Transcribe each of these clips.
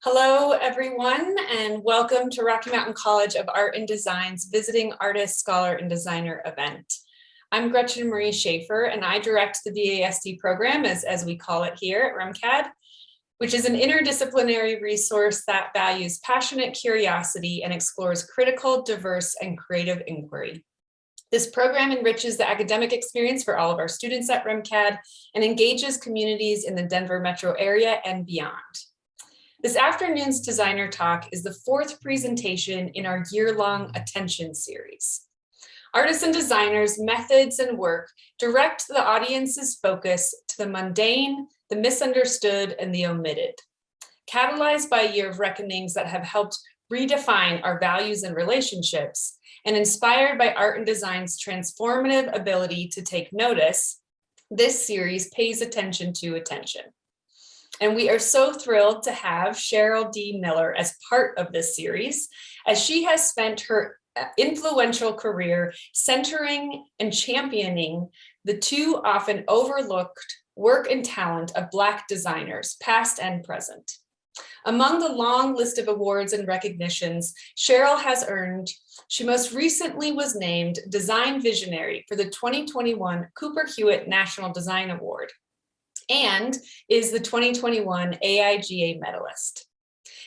Hello, everyone, and welcome to Rocky Mountain College of Art and Design's Visiting Artist, Scholar, and Designer event. I'm Gretchen Marie Schaefer, and I direct the VASD program, as we call it here at RMCAD, which is an interdisciplinary resource that values passionate curiosity and explores critical, diverse, and creative inquiry. This program enriches the academic experience for all of our students at RMCAD and engages communities in the Denver metro area and beyond. This afternoon's designer talk is the fourth presentation in our year-long attention series. Artists and designers' methods and work direct the audience's focus to the mundane, the misunderstood, and the omitted. Catalyzed by a year of reckonings that have helped redefine our values and relationships, and inspired by art and design's transformative ability to take notice, this series pays attention to attention. And we are so thrilled to have Cheryl D. Miller as part of this series, as she has spent her influential career centering and championing the too often overlooked work and talent of Black designers, past and present. Among the long list of awards and recognitions Cheryl has earned, she most recently was named Design Visionary for the 2021 Cooper Hewitt National Design Award, and is the 2021 AIGA Medalist.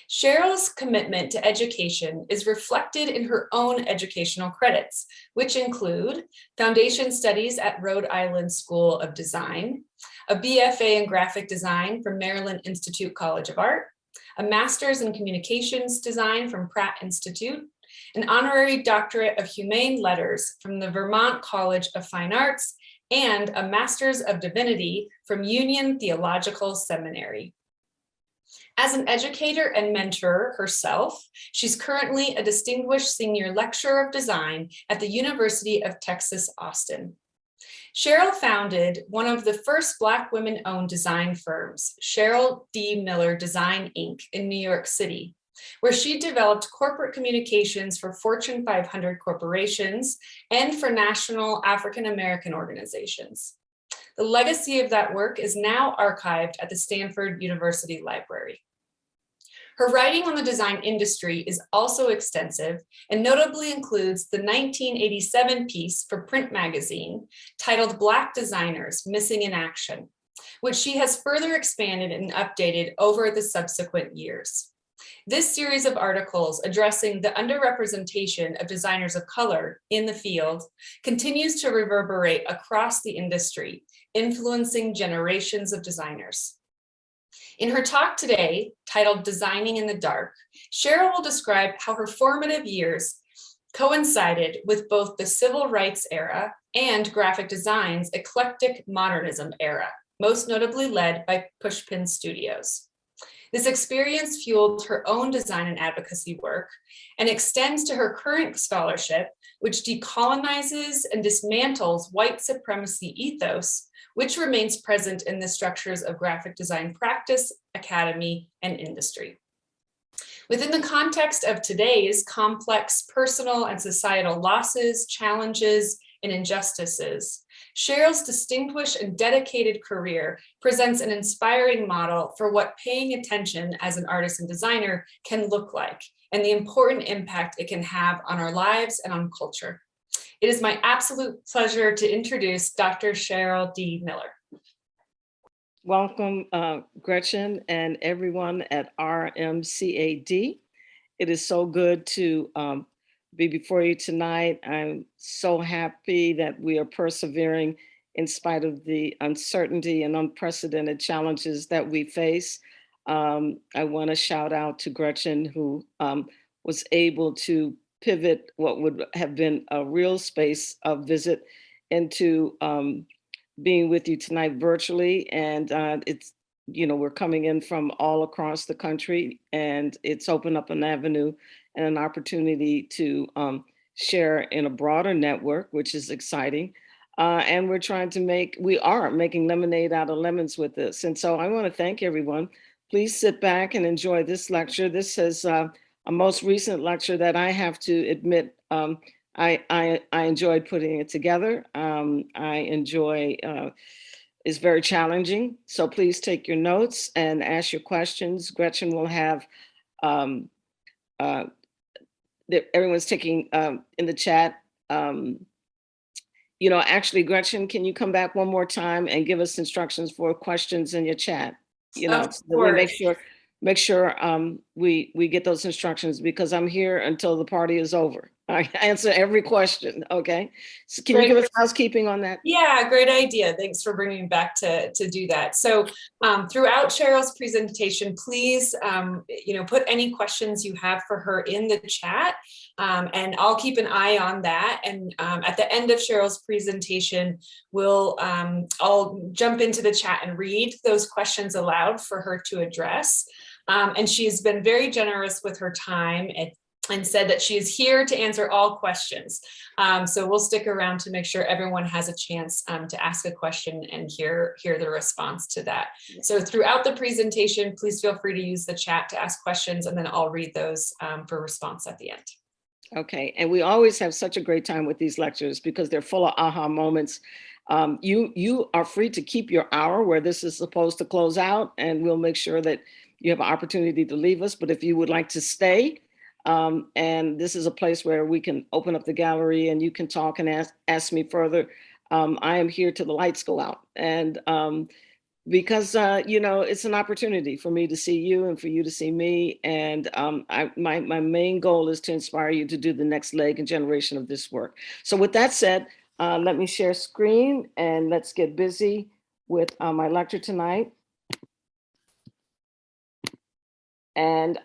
Cheryl's commitment to education is reflected in her own educational credits, which include foundation studies at Rhode Island School of Design, a BFA in graphic design from Maryland Institute College of Art, a master's in communications design from Pratt Institute, an honorary doctorate of humane letters from the Vermont College of Fine Arts, and a Master's of Divinity from Union Theological Seminary. As an educator and mentor herself, she's currently a distinguished senior lecturer of design at the University of Texas, Austin. Cheryl founded one of the first Black women-owned design firms, Cheryl D. Miller Design, Inc. in New York City, where she developed corporate communications for Fortune 500 corporations and for national African-American organizations. The legacy of that work is now archived at the Stanford University Library. Her writing on the design industry is also extensive and notably includes the 1987 piece for Print magazine titled Black Designers Missing in Action, which she has further expanded and updated over the subsequent years. This series of articles addressing the underrepresentation of designers of color in the field continues to reverberate across the industry, influencing generations of designers. In her talk today, titled Designing in the Dark, Cheryl will describe how her formative years coincided with both the civil rights era and graphic design's eclectic modernism era, most notably led by Pushpin Studios. This experience fueled her own design and advocacy work and extends to her current scholarship, which decolonizes and dismantles white supremacy ethos, which remains present in the structures of graphic design practice, academy, and industry. Within the context of today's complex personal and societal losses, challenges, and injustices, Cheryl's distinguished and dedicated career presents an inspiring model for what paying attention as an artist and designer can look like, and the important impact it can have on our lives and on culture. It is my absolute pleasure to introduce Dr. Cheryl D. Miller. Welcome, Gretchen and everyone at RMCAD. It is so good to be before you tonight. I'm so happy that we are persevering in spite of the uncertainty and unprecedented challenges that we face. I want to shout out to Gretchen, who was able to pivot what would have been a real space of visit into being with you tonight virtually. And it's, we're coming in from all across the country, and it's opened up an avenue and an opportunity to share in a broader network, which is exciting. And we are making lemonade out of lemons with this. And so I want to thank everyone. Please sit back and enjoy this lecture. This is a most recent lecture that I have to admit, I enjoyed putting it together. I enjoy is very challenging. So please take your notes and ask your questions. Gretchen will have, everyone's taking in the chat. Actually, Gretchen, can you come back one more time and give us instructions for questions in your chat? So that we make sure we get those instructions, because I'm here until the party is over. I answer every question. Okay. So can you give us housekeeping on that? Yeah, great idea. Thanks for bringing me back to do that. So throughout Cheryl's presentation, please, put any questions you have for her in the chat, and I'll keep an eye on that. And at the end of Cheryl's presentation, I'll jump into the chat and read those questions aloud for her to address. And she's been very generous with her time and said that she is here to answer all questions. So we'll stick around to make sure everyone has a chance to ask a question and hear the response to that. So throughout the presentation, please feel free to use the chat to ask questions, and then I'll read those for response at the end. Okay, and we always have such a great time with these lectures because they're full of aha moments. You are free to keep your hour where this is supposed to close out, and we'll make sure that you have an opportunity to leave us. But if you would like to stay, and this is a place where we can open up the gallery and you can talk and ask me further, I am here till the lights go out. And because, it's an opportunity for me to see you and for you to see me. And my main goal is to inspire you to do the next leg and generation of this work. So with that said, let me share screen and let's get busy with my lecture tonight. And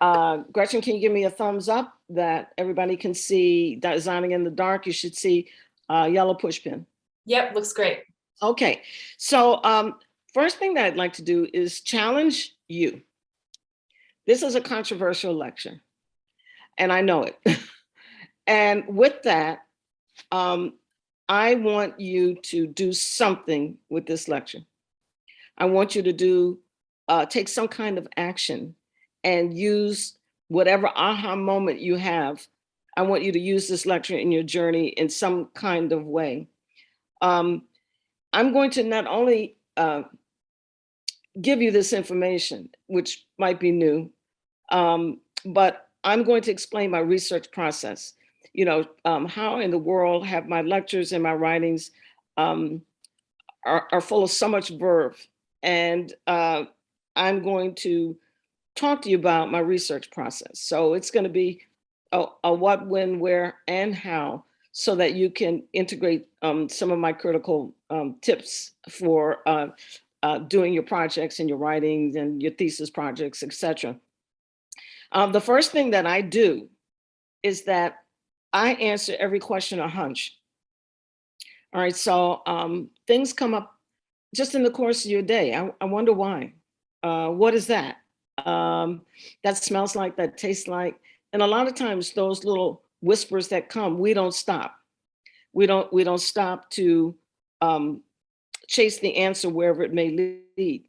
Gretchen, can you give me a thumbs up that everybody can see Designing in the Dark? You should see yellow pushpin. Yep, looks great. Okay, so first thing that I'd like to do is challenge you. This is a controversial lecture, and I know it. And with that, I want you to do something with this lecture. I want you to take some kind of action and use whatever aha moment you have. I want you to use this lecture in your journey in some kind of way. I'm going to not only give you this information, which might be new, but I'm going to explain my research process. How in the world have my lectures and my writings are full of so much verve. And I'm going to talk to you about my research process. So it's going to be a what, when, where, and how, so that you can integrate some of my critical tips for doing your projects and your writings and your thesis projects, etc. The first thing that I do is that I answer every question a hunch. All right, so things come up just in the course of your day. I wonder why. What is that? That smells like, that tastes like. And a lot of times those little whispers that come, we don't stop. We don't stop to chase the answer wherever it may lead.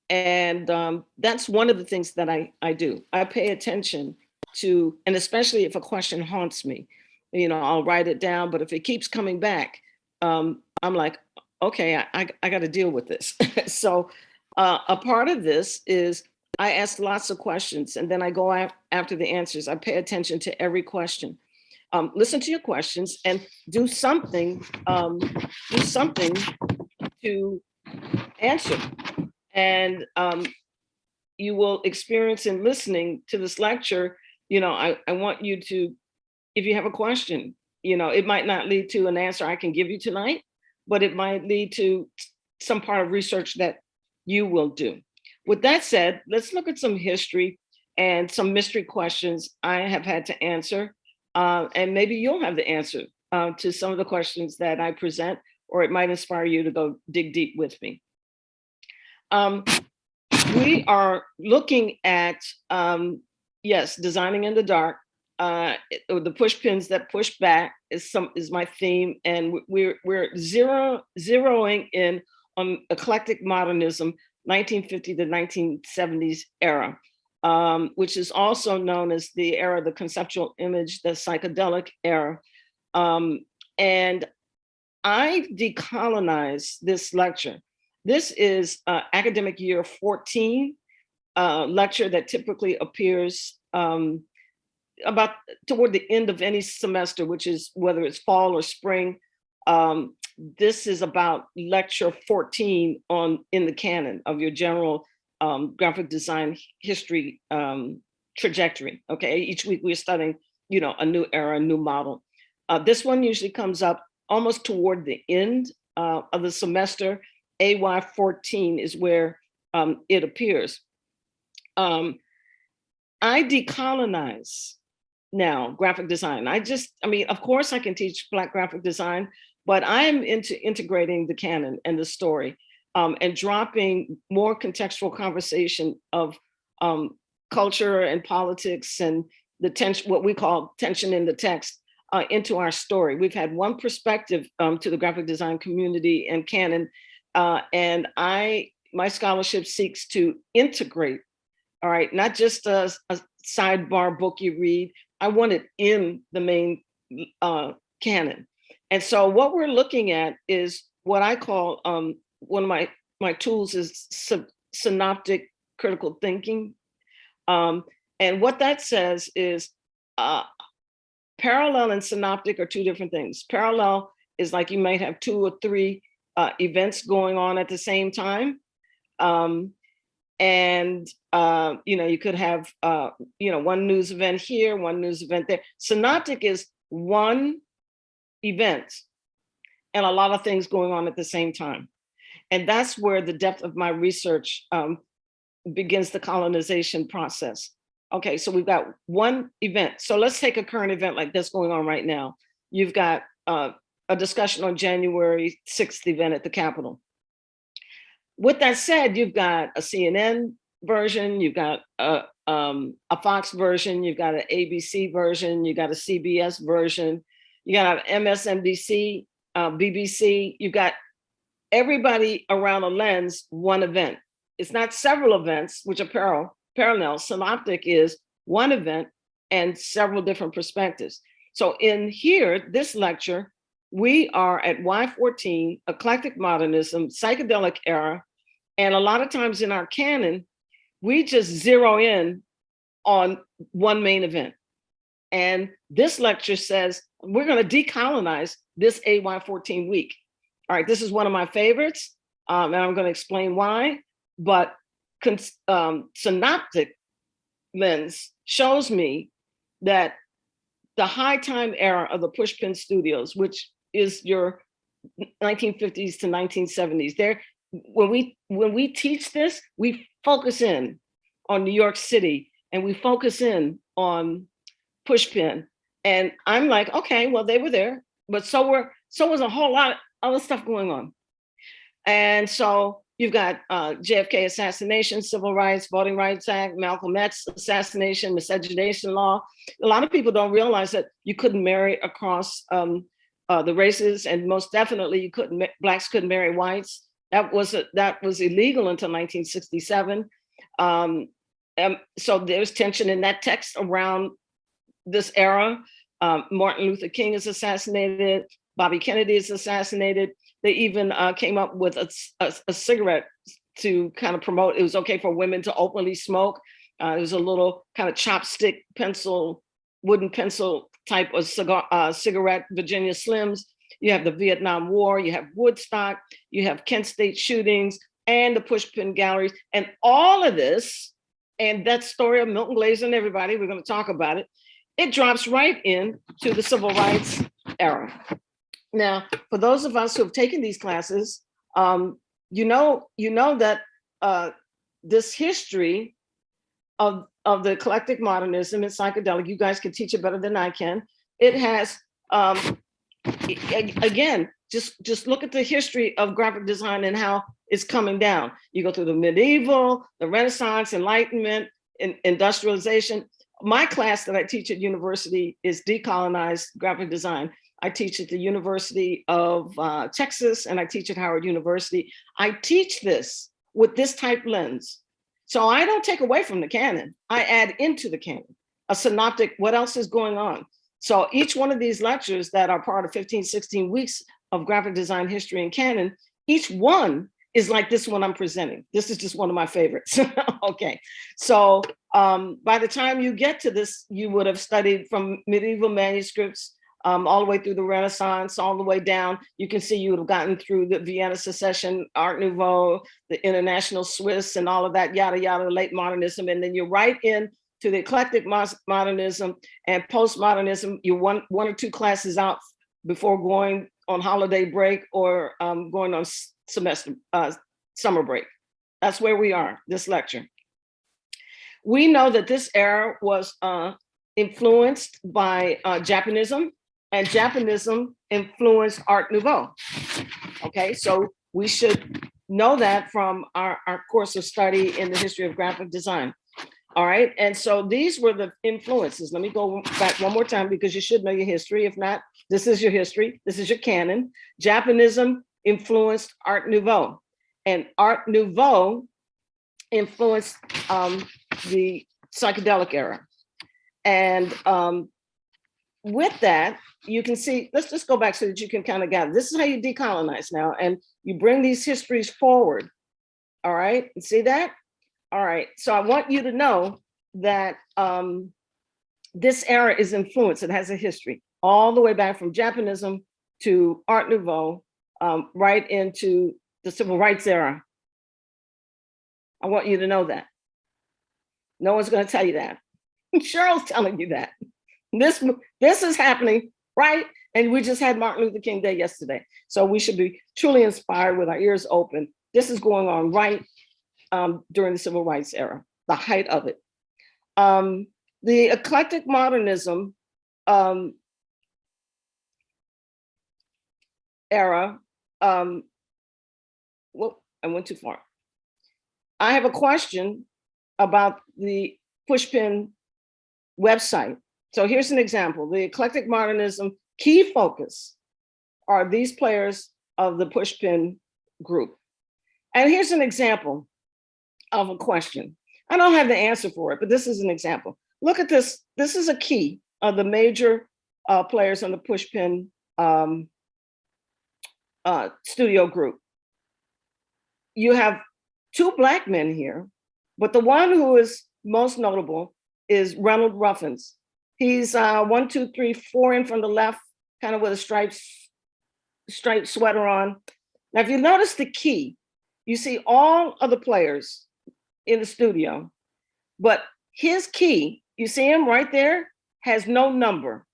And that's one of the things that I do. I pay attention to, and especially if a question haunts me, I'll write it down, but if it keeps coming back, I'm like, okay, I got to deal with this. So a part of this is I ask lots of questions, and then I go after the answers. I pay attention to every question. Listen to your questions and do something to answer. And you will experience in listening to this lecture, I want you to, if you have a question, it might not lead to an answer I can give you tonight, but it might lead to some part of research that you will do. With that said, let's look at some history and some mystery questions I have had to answer. And maybe you'll have the answer to some of the questions that I present, or it might inspire you to go dig deep with me. We are looking at, Designing in the Dark. The pushpins that push back is my theme, and we're zeroing in on eclectic modernism, 1950 to 1970s era, which is also known as the era of the conceptual image, the psychedelic era. And I decolonize this lecture This is academic year 14 lecture that typically appears about toward the end of any semester, which is whether it's fall or spring. This is about lecture 14 in the canon of your general graphic design history trajectory. Okay, each week we're studying, a new era, a new model. This one usually comes up almost toward the end of the semester. AY 14 is where it appears. I decolonize now graphic design. Of course I can teach Black graphic design, but I am into integrating the canon and the story and dropping more contextual conversation of culture and politics and the tension, what we call tension in the text, into our story. We've had one perspective to the graphic design community and canon, and my scholarship seeks to integrate, all right, not just a sidebar book you read. I want it in the main canon. And so what we're looking at is what I call, one of my tools is synoptic critical thinking. And what that says is parallel and synoptic are two different things. Parallel is like you might have 2 or 3 events going on at the same time. You could have, one news event here, one news event there. Synoptic is one event and a lot of things going on at the same time. And that's where the depth of my research begins the colonization process. Okay, so we've got one event. So let's take a current event like this going on right now. You've got a discussion on January 6th event at the Capitol. With that said, you've got a CNN version, you've got a Fox version, you've got an ABC version, you've got a CBS version, you got an MSNBC, BBC, you've got everybody around a lens, one event. It's not several events, which are parallel. Synoptic is one event and several different perspectives. So in here, this lecture, we are at Y14, eclectic modernism, psychedelic era. And a lot of times in our canon, we just zero in on one main event. And this lecture says, we're going to decolonize this AY14 week. All right, this is one of my favorites, and I'm going to explain why. But synoptic lens shows me that the high time era of the Pushpin studios, which is your 1950s to 1970s, there, when we teach this, we focus in on New York City and we focus in on Pushpin. And I'm like, okay, well, they were there, but so was a whole lot of other stuff going on. And so you've got JFK assassination, Civil Rights, Voting Rights Act, Malcolm X assassination, miscegenation law. A lot of people don't realize that you couldn't marry across the races, and most definitely Blacks couldn't marry whites. That was illegal until 1967. So there's tension in that text around this era. Martin Luther King is assassinated. Bobby Kennedy is assassinated. They even came up with a cigarette to kind of promote, it was okay for women to openly smoke. It was a little kind of chopstick pencil, wooden pencil type of cigarette, Virginia Slims. You have the Vietnam War, you have Woodstock, you have Kent State shootings, and the Pushpin galleries, and all of this, and that story of Milton Glaser and everybody, we're going to talk about it, it drops right in to the civil rights era. Now, for those of us who have taken these classes, you know that this history of the eclectic modernism and psychedelic, you guys can teach it better than I can. It has, again, just look at the history of graphic design and how it's coming down. You go through the medieval, the Renaissance, Enlightenment, industrialization. My class that I teach at university is Decolonized Graphic Design. I teach at the University of Texas, and I teach at Howard University. I teach this with this type lens. So I don't take away from the canon. I add into the canon, a synoptic, what else is going on? So each one of these lectures that are part of 15, 16 weeks of graphic design history and canon, each one is like this one I'm presenting. This is just one of my favorites. Okay, so by the time you get to this, you would have studied from medieval manuscripts all the way through the Renaissance, all the way down. You can see you would have gotten through the Vienna Secession, Art Nouveau, the International Swiss, and all of that, yada, yada, late modernism. And then you're right in to the eclectic modernism and postmodernism. You're one or two classes out before going on holiday break or going on summer break. That's where we are, this lecture. We know that this era was influenced by Japanism, and Japanism influenced Art Nouveau. Okay, so we should know that from our course of study in the history of graphic design. All right, and so these were the influences. Let me go back one more time because you should know your history. If not, this is your history. This is your canon. Japanism influenced Art Nouveau, and Art Nouveau influenced the psychedelic era. And with that, you can see, let's just go back so that you can kind of gather. This is how you decolonize now, and you bring these histories forward. All right, you see that? All right, so I want you to know that this era is influenced. It has a history all the way back from Japanism to Art Nouveau, right into the Civil Rights era. I want you to know that. No one's going to tell you that. Cheryl's telling you that. This is happening, right? And we just had Martin Luther King Day yesterday. So we should be truly inspired with our ears open. This is going on right during the Civil Rights era, the height of it. The eclectic modernism era, well, I went too far. I have a question about the Pushpin website. So here's an example. The eclectic modernism key focus are these players of the Pushpin group. And here's an example of a question. I don't have the answer for it, but this is an example. Look at this. This is a key of the major players on the Pushpin studio group. You have two Black men here, but the one who is most notable is Reynold Ruffins. He's 1, 2, 3, 4 in from the left, kind of with a striped sweater on. Now, if you notice the key, you see all of the players in the studio, but his key, you see him right there, has no number.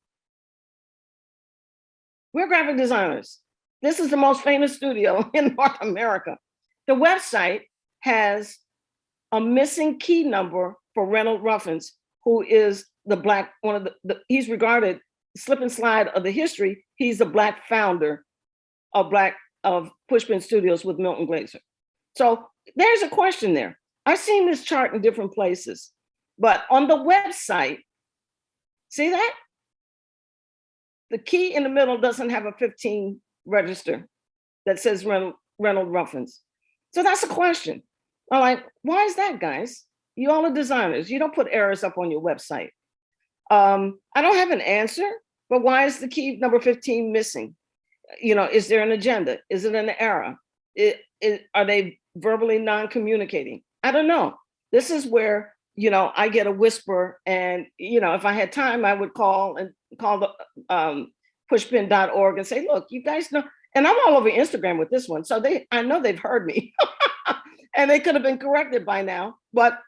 We're graphic designers. This is the most famous studio in North America. The website has a missing key number for Reynold Ruffins, who is the Black, one of he's regarded, slip and slide of the history, he's the Black founder of Pushpin Studios with Milton Glaser. So there's a question there. I've seen this chart in different places, but on the website, see that? The key in the middle doesn't have a 15 register that says Reynold Ruffins. So that's a question. I'm like, why is that, guys? You all are designers. You don't put errors up on your website. I don't have an answer, but why is the key number 15 missing? You know, is there an agenda? Is it an error? Are they verbally non-communicating? I don't know. This is where, you know, I get a whisper, and, you know, if I had time, I would call the pushpin.org and say, look, you guys know, and I'm all over Instagram with this one. So I know they've heard me and they could have been corrected by now, but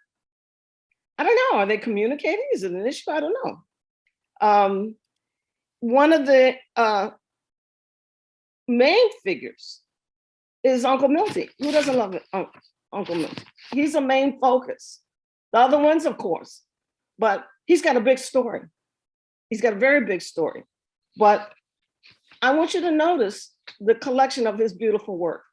I don't know. Are they communicating? Is it an issue? I don't know. One of the main figures is Uncle Milty. Who doesn't love it? Uncle Milty. He's a main focus. The other ones, of course, but he's got a big story. He's got a very big story. But I want you to notice the collection of his beautiful work.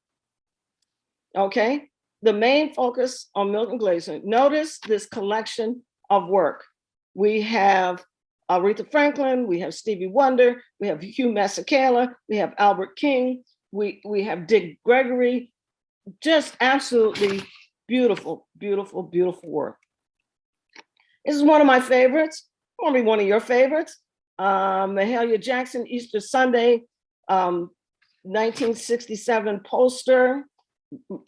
Okay? The main focus on Milton Glaser. Notice this collection of work. We have Aretha Franklin, we have Stevie Wonder, we have Hugh Masekela, we have Albert King, we have Dick Gregory. Just absolutely beautiful, beautiful, beautiful work. This is one of my favorites, probably one of your favorites. Mahalia Jackson, Easter Sunday, 1967 poster.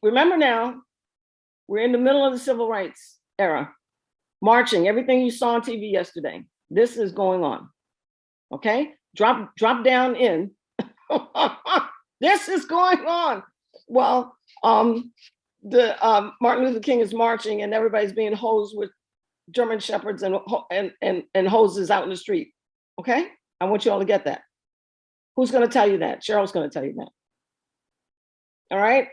remember now, we're in the middle of the civil rights era, marching, everything you saw on TV yesterday. This is going on, okay? Drop down in. This is going on. Well, Martin Luther King is marching and everybody's being hosed with German shepherds and hoses out in the street, okay? I want you all to get that. Who's gonna tell you that? Cheryl's gonna tell you that. All right,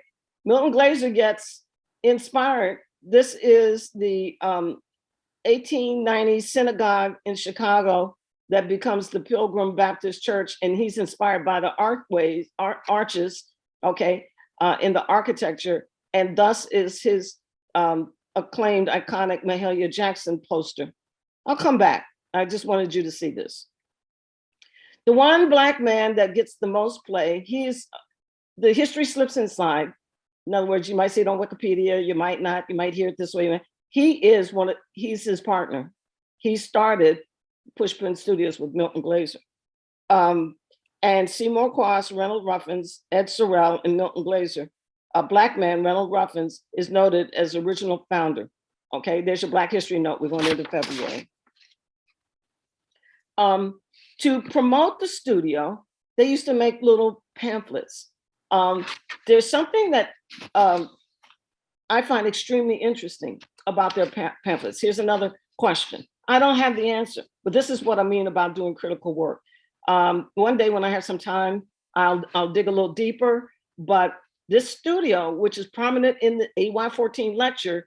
Milton Glaser gets inspired. This is the 1890 synagogue in Chicago that becomes the Pilgrim Baptist Church, and he's inspired by the arches, okay, in the architecture, and thus is his acclaimed, iconic Mahalia Jackson poster. I'll come back. I just wanted you to see this. The one Black man that gets the most play, the history slips inside. In other words, you might see it on Wikipedia, you might not, you might hear it this way. He's his partner. He started Pushpin Studios with Milton Glaser. And Seymour Cross, Reynold Ruffins, Ed Sorrell, and Milton Glaser. A Black man, Reynold Ruffins, is noted as original founder. Okay, there's your Black history note. We're going into February. To promote the studio, they used to make little pamphlets. There's something that I find extremely interesting about their pamphlets. Here's another question. I don't have the answer, but this is what I mean about doing critical work. One day when I have some time, I'll dig a little deeper, but this studio, which is prominent in the AY14 lecture,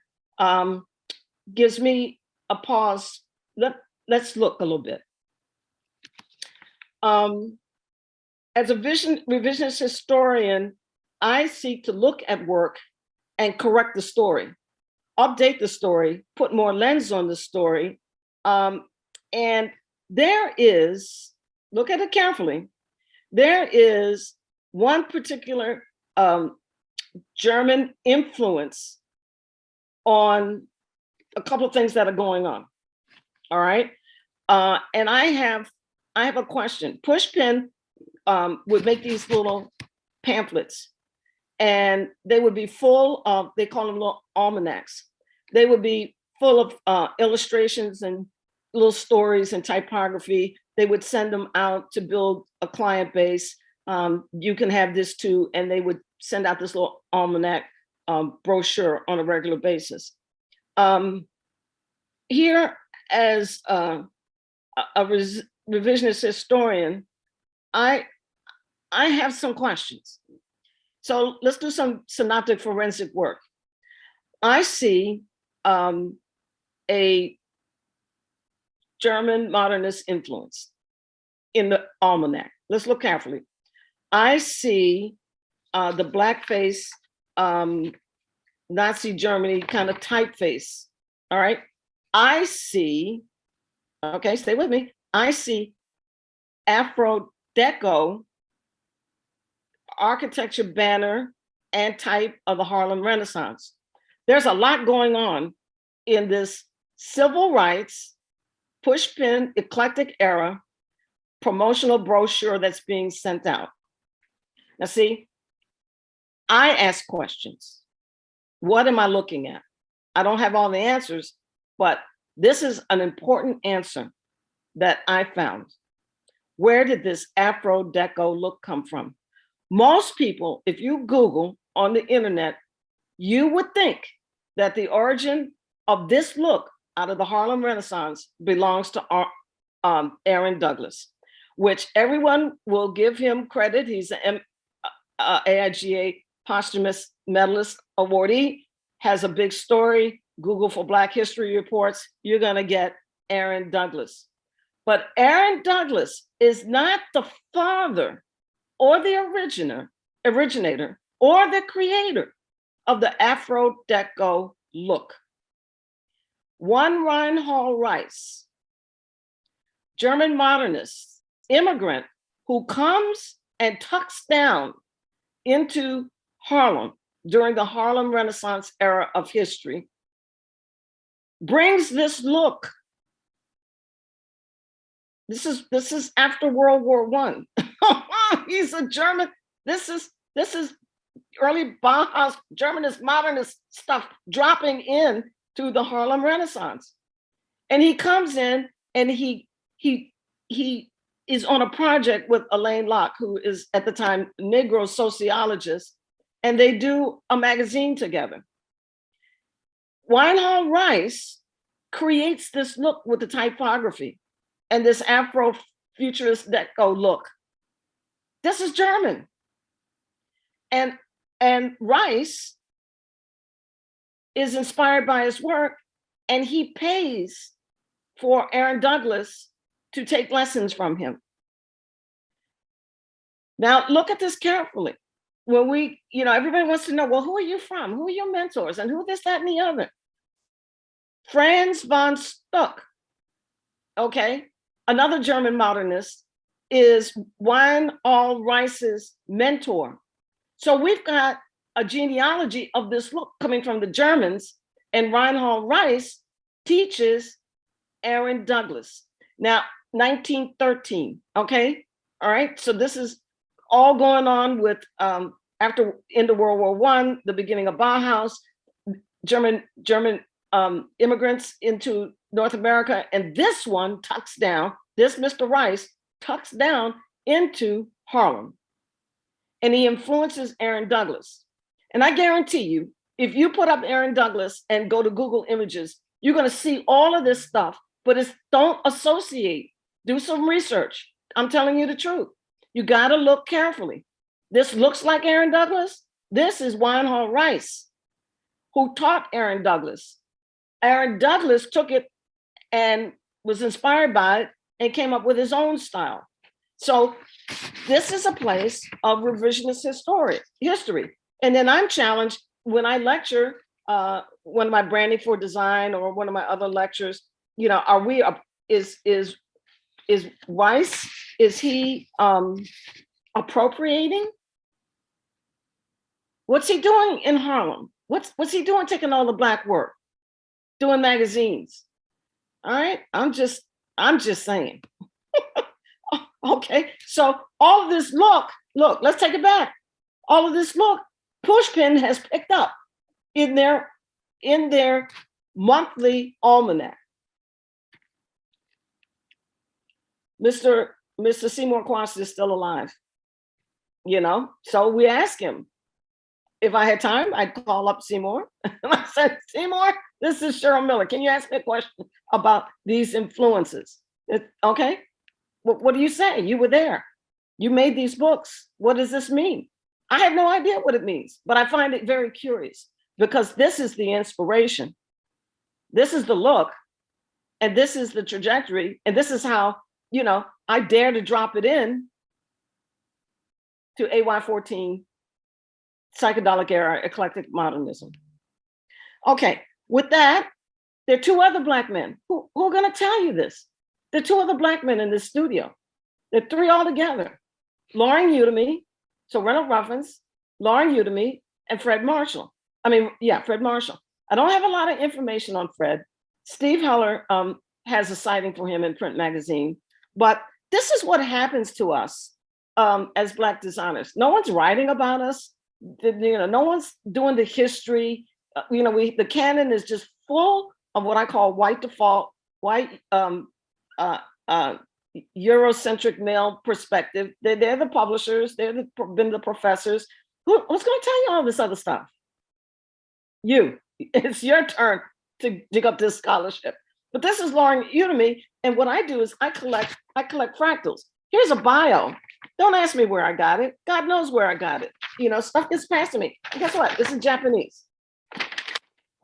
gives me a pause. Let's look a little bit. As a revisionist historian, I seek to look at work and correct the story, update the story, put more lens on the story. And there is, look at it carefully, there is one particular German influence on a couple of things that are going on, all right? And I have a question. Pushpin would make these little pamphlets, and they would be full of, they call them little almanacs. They would be full of illustrations and little stories and typography. They would send them out to build a client base. You can have this too, and they would send out this little almanac brochure on a regular basis. Here, as a revisionist historian, I have some questions. So let's do some synoptic forensic work. I see a German modernist influence in the almanac. Let's look carefully. I see the blackface Nazi Germany kind of typeface, all right? I see, okay, stay with me. I see Afro Deco architecture banner and type of the Harlem Renaissance. There's a lot going on in this civil rights, Pushpin, eclectic era promotional brochure that's being sent out. Now see, I ask questions. What am I looking at? I don't have all the answers, but this is an important answer that I found. Where did this Afro Deco look come from? Most people, if you Google on the internet, you would think that the origin of this look out of the Harlem Renaissance belongs to Aaron Douglas, which everyone will give him credit. He's an AIGA posthumous medalist awardee, has a big story. Google for Black History reports, you're gonna get Aaron Douglas. But Aaron Douglas is not the father or the originator or the creator of the Afro Deco look. One Reinhold Rice, German modernist, immigrant who comes and tucks down into Harlem during the Harlem Renaissance era of history, brings this look. This is after World War I. He's a German. This is early Bauhaus, Germanist, modernist stuff dropping in to the Harlem Renaissance. And he comes in and he is on a project with Elaine Locke, who is at the time Negro sociologist, and they do a magazine together. Weinhold Rice creates this look with the typography and this Afro-futurist deco look. This is German. And Rice is inspired by his work, and he pays for Aaron Douglas to take lessons from him. Now, look at this carefully. When we, everybody wants to know, well, who are you from? Who are your mentors? And who this, that, and the other? Franz von Stuck, okay, another German modernist, is Weinhold Rice's mentor. So we've got a genealogy of this look coming from the Germans, and Weinhold Rice teaches Aaron Douglas. Now, 1913, okay? All right, so this is all going on with, after end of World War I, the beginning of Bauhaus, German immigrants into North America, and this one tucks down, this Mr. Rice tucks down into Harlem, and he influences Aaron Douglas. And I guarantee you, if you put up Aaron Douglas and go to Google Images, you're gonna see all of this stuff, but don't associate, do some research. I'm telling you the truth. You gotta look carefully. This looks like Aaron Douglas. This is Weinhold Rice, who taught Aaron Douglas. Aaron Douglas took it and was inspired by it and came up with his own style. So this is a place of revisionist history. And then I'm challenged when I lecture, one of my branding for design or one of my other lectures, is Rice, is he appropriating? What's he doing in Harlem? What's he doing taking all the Black work, doing magazines? All right, I'm just saying. Okay, so all of this look, let's take it back. All of this look, Pushpin has picked up in their monthly almanac. Mr. Seymour Quast is still alive, so we asked him. If I had time, I'd call up Seymour. And I said, Seymour, this is Cheryl Miller. Can you ask me a question about these influences? Okay, what do you say? You were there. You made these books. What does this mean? I have no idea what it means, but I find it very curious because this is the inspiration. This is the look, and this is the trajectory. And this is how, I dare to drop it in to AY14, psychedelic era, eclectic modernism. Okay, with that, there are two other Black men who are going to tell you this. There are two other Black men in this studio. There are three altogether. Loring Udemy, so Reynold Ruffins, Loring Udemy, and Fred Marshall. Fred Marshall. I don't have a lot of information on Fred. Steve Heller has a sighting for him in Print Magazine, but this is what happens to us as Black designers. No one's writing about us. No one's doing the history. The canon is just full of what I call white default, white Eurocentric male perspective. They're the publishers. They've been the professors. Who's going to tell you all this other stuff? It's your turn to dig up this scholarship. But this is Loring Udemy, and what I do is I collect fractals. Here's a bio. Don't ask me where I got it. God knows where I got it. Stuff gets passed to me. And guess what? This is Japanese.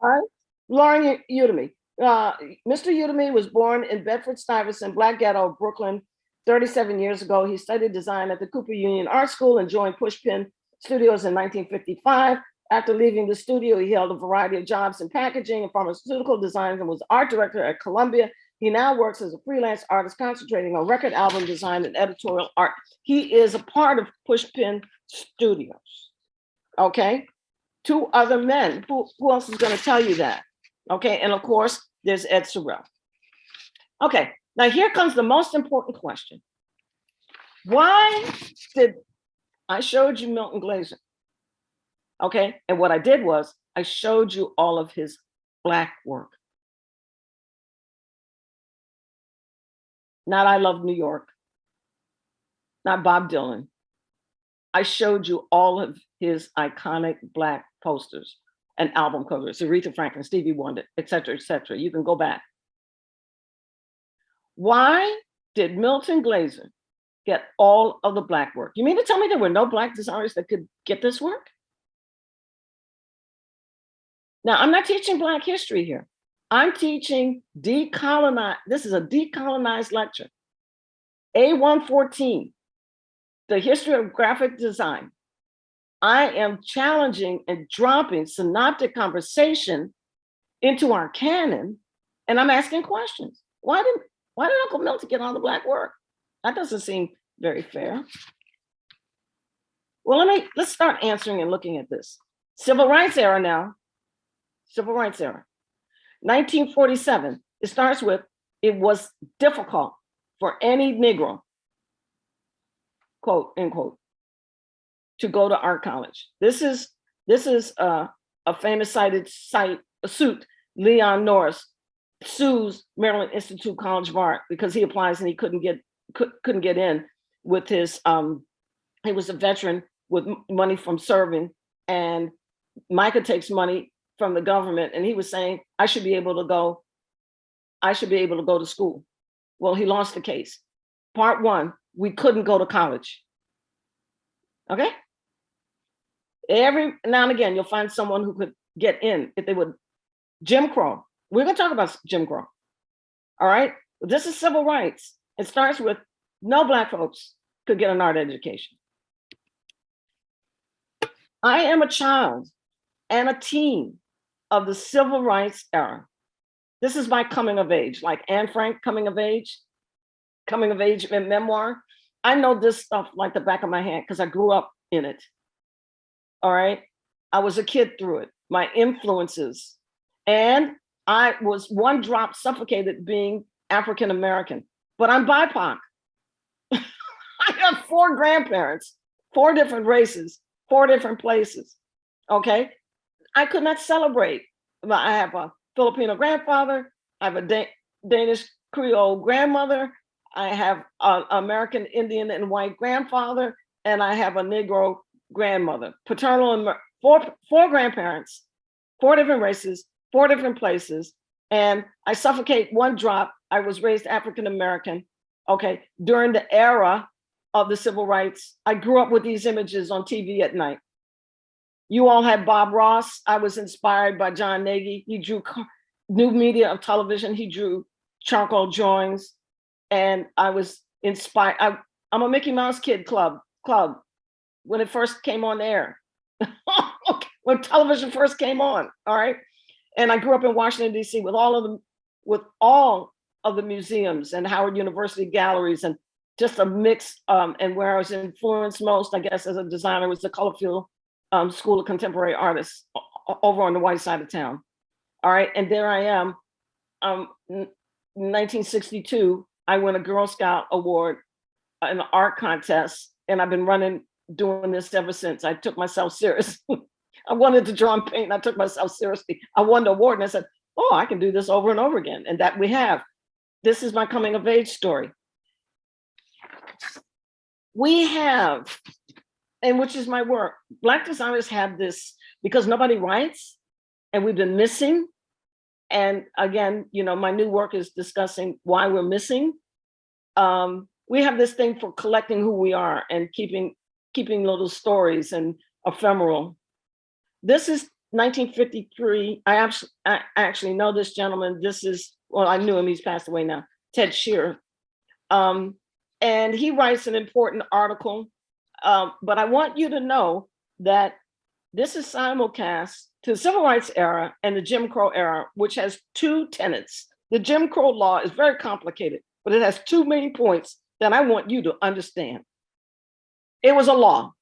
All right, Loring Udemy. Mr. Udemy was born in Bedford-Stuyvesant, Black Ghetto, Brooklyn, 37 years ago. He studied design at the Cooper Union Art School and joined Pushpin Studios in 1955. After leaving the studio, he held a variety of jobs in packaging and pharmaceutical design and was art director at Columbia. He now works as a freelance artist, concentrating on record album design and editorial art. He is a part of Pushpin Studios. Okay, two other men. Who else is going to tell you that? Okay, and of course, there's Ed Sorrell. Okay, now here comes the most important question. Why did I showed you Milton Glaser? Okay. And what I did was I showed you all of his Black work. Not I Love New York, not Bob Dylan. I showed you all of his iconic Black posters and album covers, Aretha Franklin, Stevie Wonder, et cetera, et cetera. You can go back. Why did Milton Glaser get all of the Black work? You mean to tell me there were no Black designers that could get this work? Now, I'm not teaching Black history here. I'm teaching decolonize. This is a decolonized lecture. A114, the history of graphic design. I am challenging and dropping synoptic conversation into our canon, and I'm asking questions. Why did Uncle Milton get all the Black work? That doesn't seem very fair. Well, let's start answering and looking at this. Civil rights era now. Civil rights era. 1947, it starts with, it was difficult for any Negro, quote, unquote, to go to art college. This is a famous suit. Leon Norris sues Maryland Institute College of Art because he applies and he couldn't get in with his, he was a veteran with money from serving, and Micah takes money from the government, and he was saying, I should be able to go to school. Well, he lost the case. Part one, we couldn't go to college. Okay? Every now and again, you'll find someone who could get in if they would. Jim Crow. We're gonna talk about Jim Crow. All right? This is civil rights. It starts with no Black folks could get an art education. I am a child and a teen of the civil rights era. This is my coming of age, like Anne Frank coming of age in memoir. I know this stuff like the back of my hand because I grew up in it. All right. I was a kid through it, my influences. And I was one drop suffocated being African American, but I'm BIPOC. I have 4 grandparents, 4 different races, 4 different places. Okay. I could not celebrate. I have a Filipino grandfather. I have a Danish Creole grandmother. I have an American Indian and white grandfather, and I have a Negro grandmother. Paternal and 4 grandparents, 4 different races, 4 different places, and I suffocate one drop. I was raised African American. Okay, during the era of the civil rights, I grew up with these images on TV at night. You all had Bob Ross. I was inspired by John Nagy. He drew new media of television. He drew charcoal drawings, and I was inspired. I'm a Mickey Mouse Kid Club when it first came on air, when television first came on. All right, and I grew up in Washington D.C. with all of the museums and Howard University galleries, and just a mix. And where I was influenced most, I guess, as a designer was the Colorfield School of Contemporary Artists over on the white side of town. All right, and there I am. 1962, I won a Girl Scout award in an art contest, and I've been doing this ever since. I took myself serious. I wanted to draw and paint, and I took myself seriously. I won the award, and I said, oh, I can do this over and over again, and that we have. This is my coming of age story. We have, and which is my work, Black designers have this, because nobody writes, and we've been missing. And again, my new work is discussing why we're missing. We have this thing for collecting who we are and keeping little stories and ephemeral. This is 1953. I actually know this gentleman. I knew him, he's passed away now, Ted Shearer. And he writes an important article, but I want you to know that this is simulcast to the Civil Rights era and the Jim Crow era, which has 2 tenets. The Jim Crow law is very complicated, but it has 2 main points that I want you to understand. It was a law.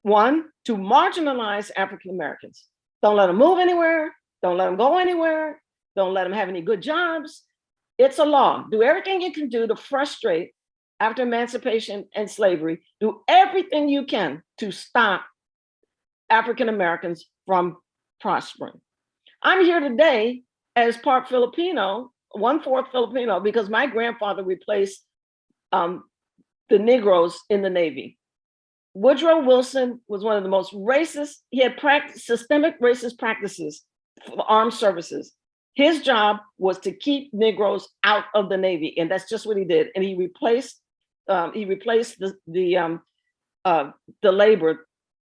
1, to marginalize African Americans. Don't let them move anywhere. Don't let them go anywhere. Don't let them have any good jobs. It's a law. Do everything you can do to frustrate after emancipation and slavery. Do everything you can to stop African Americans from prospering. I'm here today as part Filipino, 1/4 Filipino, because my grandfather replaced the Negroes in the Navy. Woodrow Wilson was one of the most racist, he had practiced systemic racist practices for the armed services. His job was to keep Negroes out of the Navy, and that's just what he did. And he replaced the labor,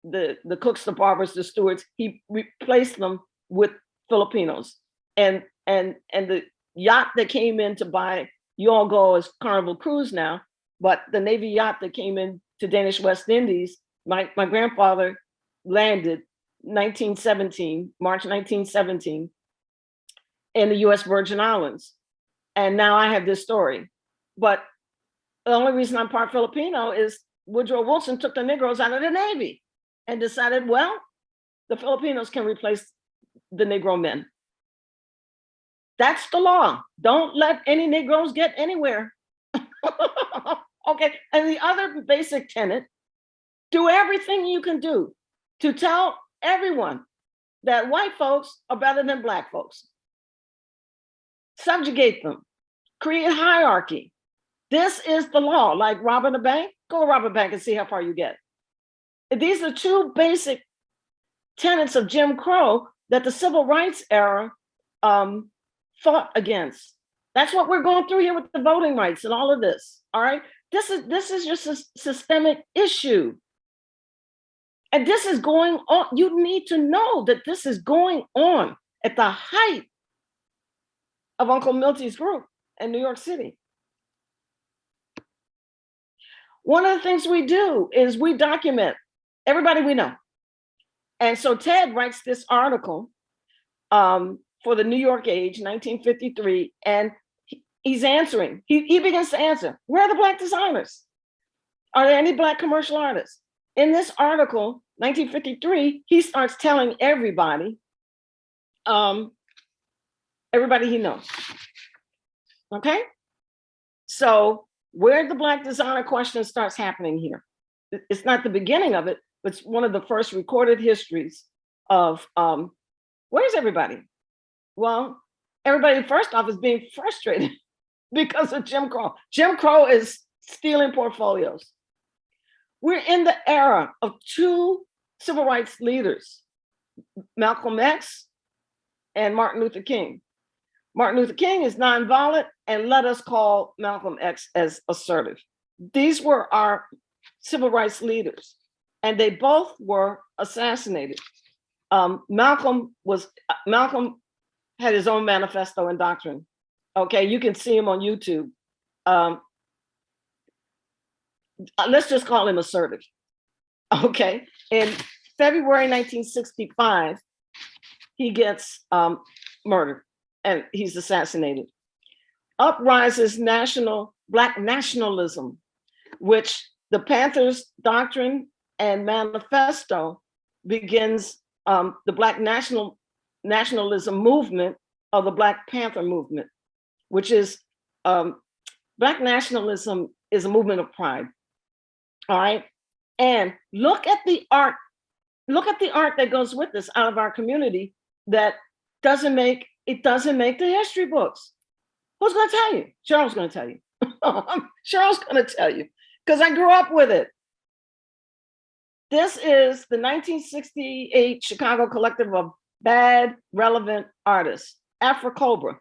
the cooks, the barbers, the stewards. He replaced them with Filipinos, and the yacht that came in to buy, you all go as Carnival Cruise now, but the Navy yacht that came in to Danish West Indies, my grandfather landed March 1917, in the US Virgin Islands. And now I have this story. But the only reason I'm part Filipino is Woodrow Wilson took the Negroes out of the Navy and decided, well, the Filipinos can replace the Negro men. That's the law. Don't let any Negroes get anywhere. Okay, and the other basic tenet, do everything you can do to tell everyone that white folks are better than Black folks. Subjugate them, create hierarchy. This is the law. Like robbing a bank, go rob a bank and see how far you get. These are two basic tenets of Jim Crow that the civil rights era fought against. That's what we're going through here with the voting rights and all of this. All right, this is just a systemic issue, and this is going on. You need to know that this is going on at the height of Uncle Milty's group in New York City. One of the things we do is we document everybody we know. And so Ted writes this article for the New York Age, 1953, and he's answering. He begins to answer, where are the Black designers? Are there any Black commercial artists? In this article, 1953, he starts telling everybody, everybody he knows. Okay? So where the Black designer question starts happening here. It's not the beginning of it, but it's one of the first recorded histories of where's everybody? Well, everybody first off is being frustrated because of Jim Crow. Jim Crow is stealing portfolios. We're in the era of two civil rights leaders, Malcolm X and Martin Luther King. Martin Luther King is nonviolent, and let us call Malcolm X as assertive. These were our civil rights leaders, and they both were assassinated. Malcolm had his own manifesto and doctrine. Okay, you can see him on YouTube. Let's just call him assertive. Okay, in February 1965, he gets murdered and he's assassinated. Up rises Black nationalism, which the Panthers' doctrine and manifesto begins the Black nationalism movement of the Black Panther movement, which is Black nationalism is a movement of pride. All right. And look at the art that goes with this out of our community that doesn't make the history books. Who's going to tell you? Cheryl's going to tell you. Cheryl's going to tell you because I grew up with it. This is the 1968 Chicago collective of bad relevant artists, Afrocobra,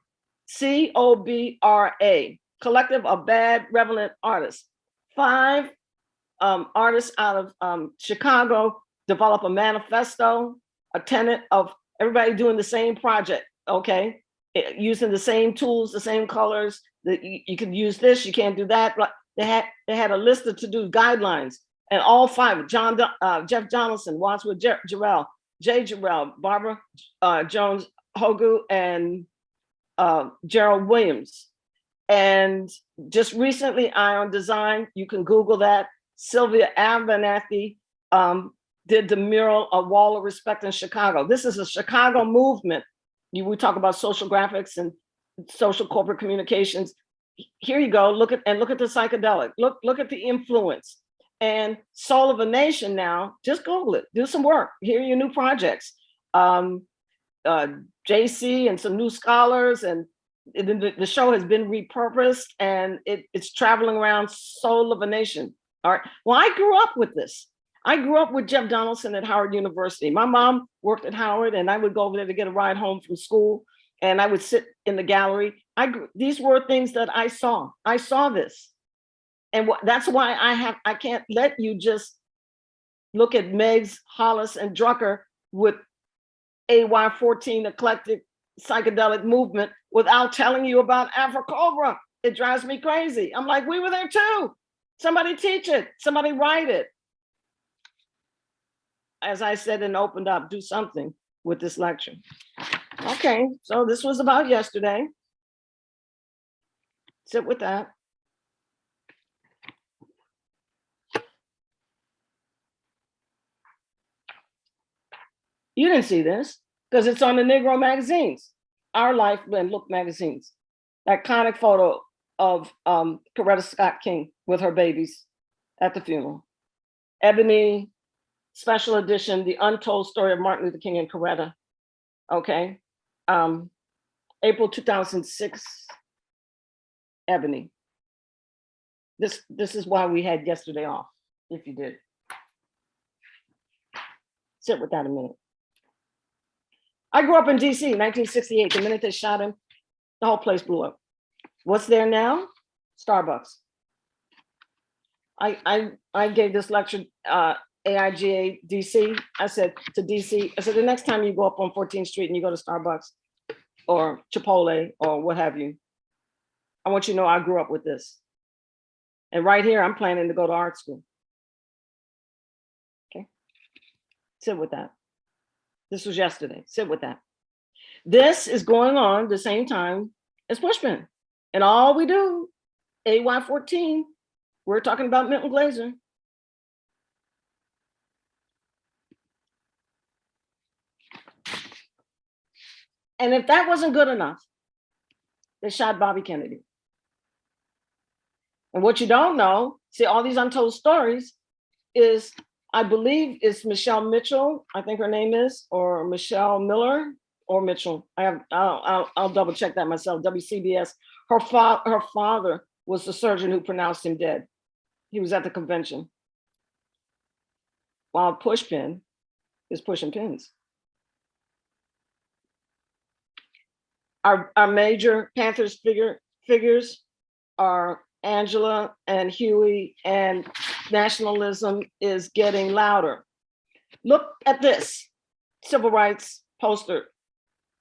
COBRA, collective of bad relevant artists. 5 artists out of Chicago develop a manifesto, a tenet of everybody doing the same project, okay? Using the same tools, the same colors, that you can use this, you can't do that. They had a list of to-do guidelines, and all 5, Jeff Jonathan, Wadsworth Jarrell, Jay Jarrell, Barbara Jones Hogu, and Gerald Williams. And just recently, Ion Design, you can Google that. Sylvia Abernathy did the mural, A Wall of Respect in Chicago. This is a Chicago movement. We talk about social graphics and social corporate communications. Here you go, look at the psychedelic, look at the influence. And Soul of a Nation now, just Google it, do some work. Here are your new projects. JC and some new scholars, and the show has been repurposed, and it's traveling around. Soul of a Nation. All right. Well, I grew up with this. I grew up with Jeff Donaldson at Howard University. My mom worked at Howard, and I would go over there to get a ride home from school, and I would sit in the gallery. These were things that I saw. I saw this. And that's why I can't let you just look at Meigs, Hollis, and Drucker with AY14 eclectic psychedelic movement without telling you about Afro-Cobra. It drives me crazy. I'm like, we were there too. Somebody teach it, somebody write it. As I said and opened up, do something with this lecture. Okay, so this was about yesterday. Sit with that. You didn't see this because it's on the Negro magazines, Our Life and Look magazines. That iconic photo of Coretta Scott King with her babies at the funeral. Ebony, special edition, The Untold Story of Martin Luther King and Coretta. Okay. April 2006, Ebony. This is why we had yesterday off, if you did. Sit with that a minute. I grew up in DC, 1968. The minute they shot him, the whole place blew up. What's there now? Starbucks. I gave this lecture, AIGA DC. I said to DC, I said, the next time you go up on 14th Street and you go to Starbucks or Chipotle or what have you, I want you to know I grew up with this. And right here, I'm planning to go to art school. Okay, sit with that. This was yesterday. Sit with that. This is going on the same time as Pushpin. And all we do, AY14, we're talking about Milton Glaser. And if that wasn't good enough, they shot Bobby Kennedy. And what you don't know, see, all these untold stories is, I believe it's Michelle Mitchell, I think her name is, or Michelle Miller, or Mitchell. I'll double check that myself, WCBS. Her father was the surgeon who pronounced him dead. He was at the convention. While Pushpin is pushing pins. Our major Panthers figures are Angela and Huey, and nationalism is getting louder. Look at this civil rights poster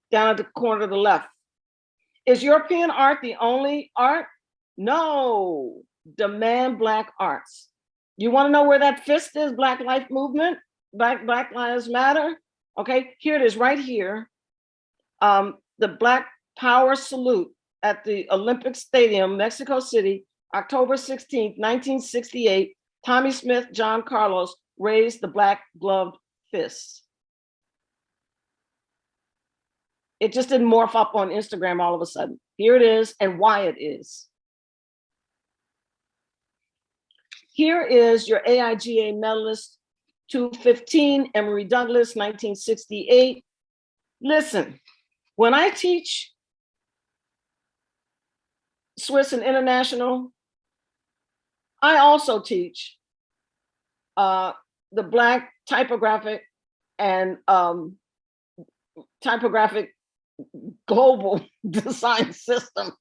down at the corner to the left. Is European art the only art? No, demand Black arts. You want to know where that fist is? Black Life Movement, Black Lives Matter. Okay, here it is right here. The Black Power Salute at the Olympic Stadium, Mexico City, October 16th, 1968, Tommy Smith, John Carlos raised the black gloved fists. It just didn't morph up on Instagram all of a sudden. Here it is and why it is. Here is your AIGA Medalist 215, Emory Douglas, 1968. Listen, when I teach Swiss and International, I also teach the Black typographic and typographic global design system.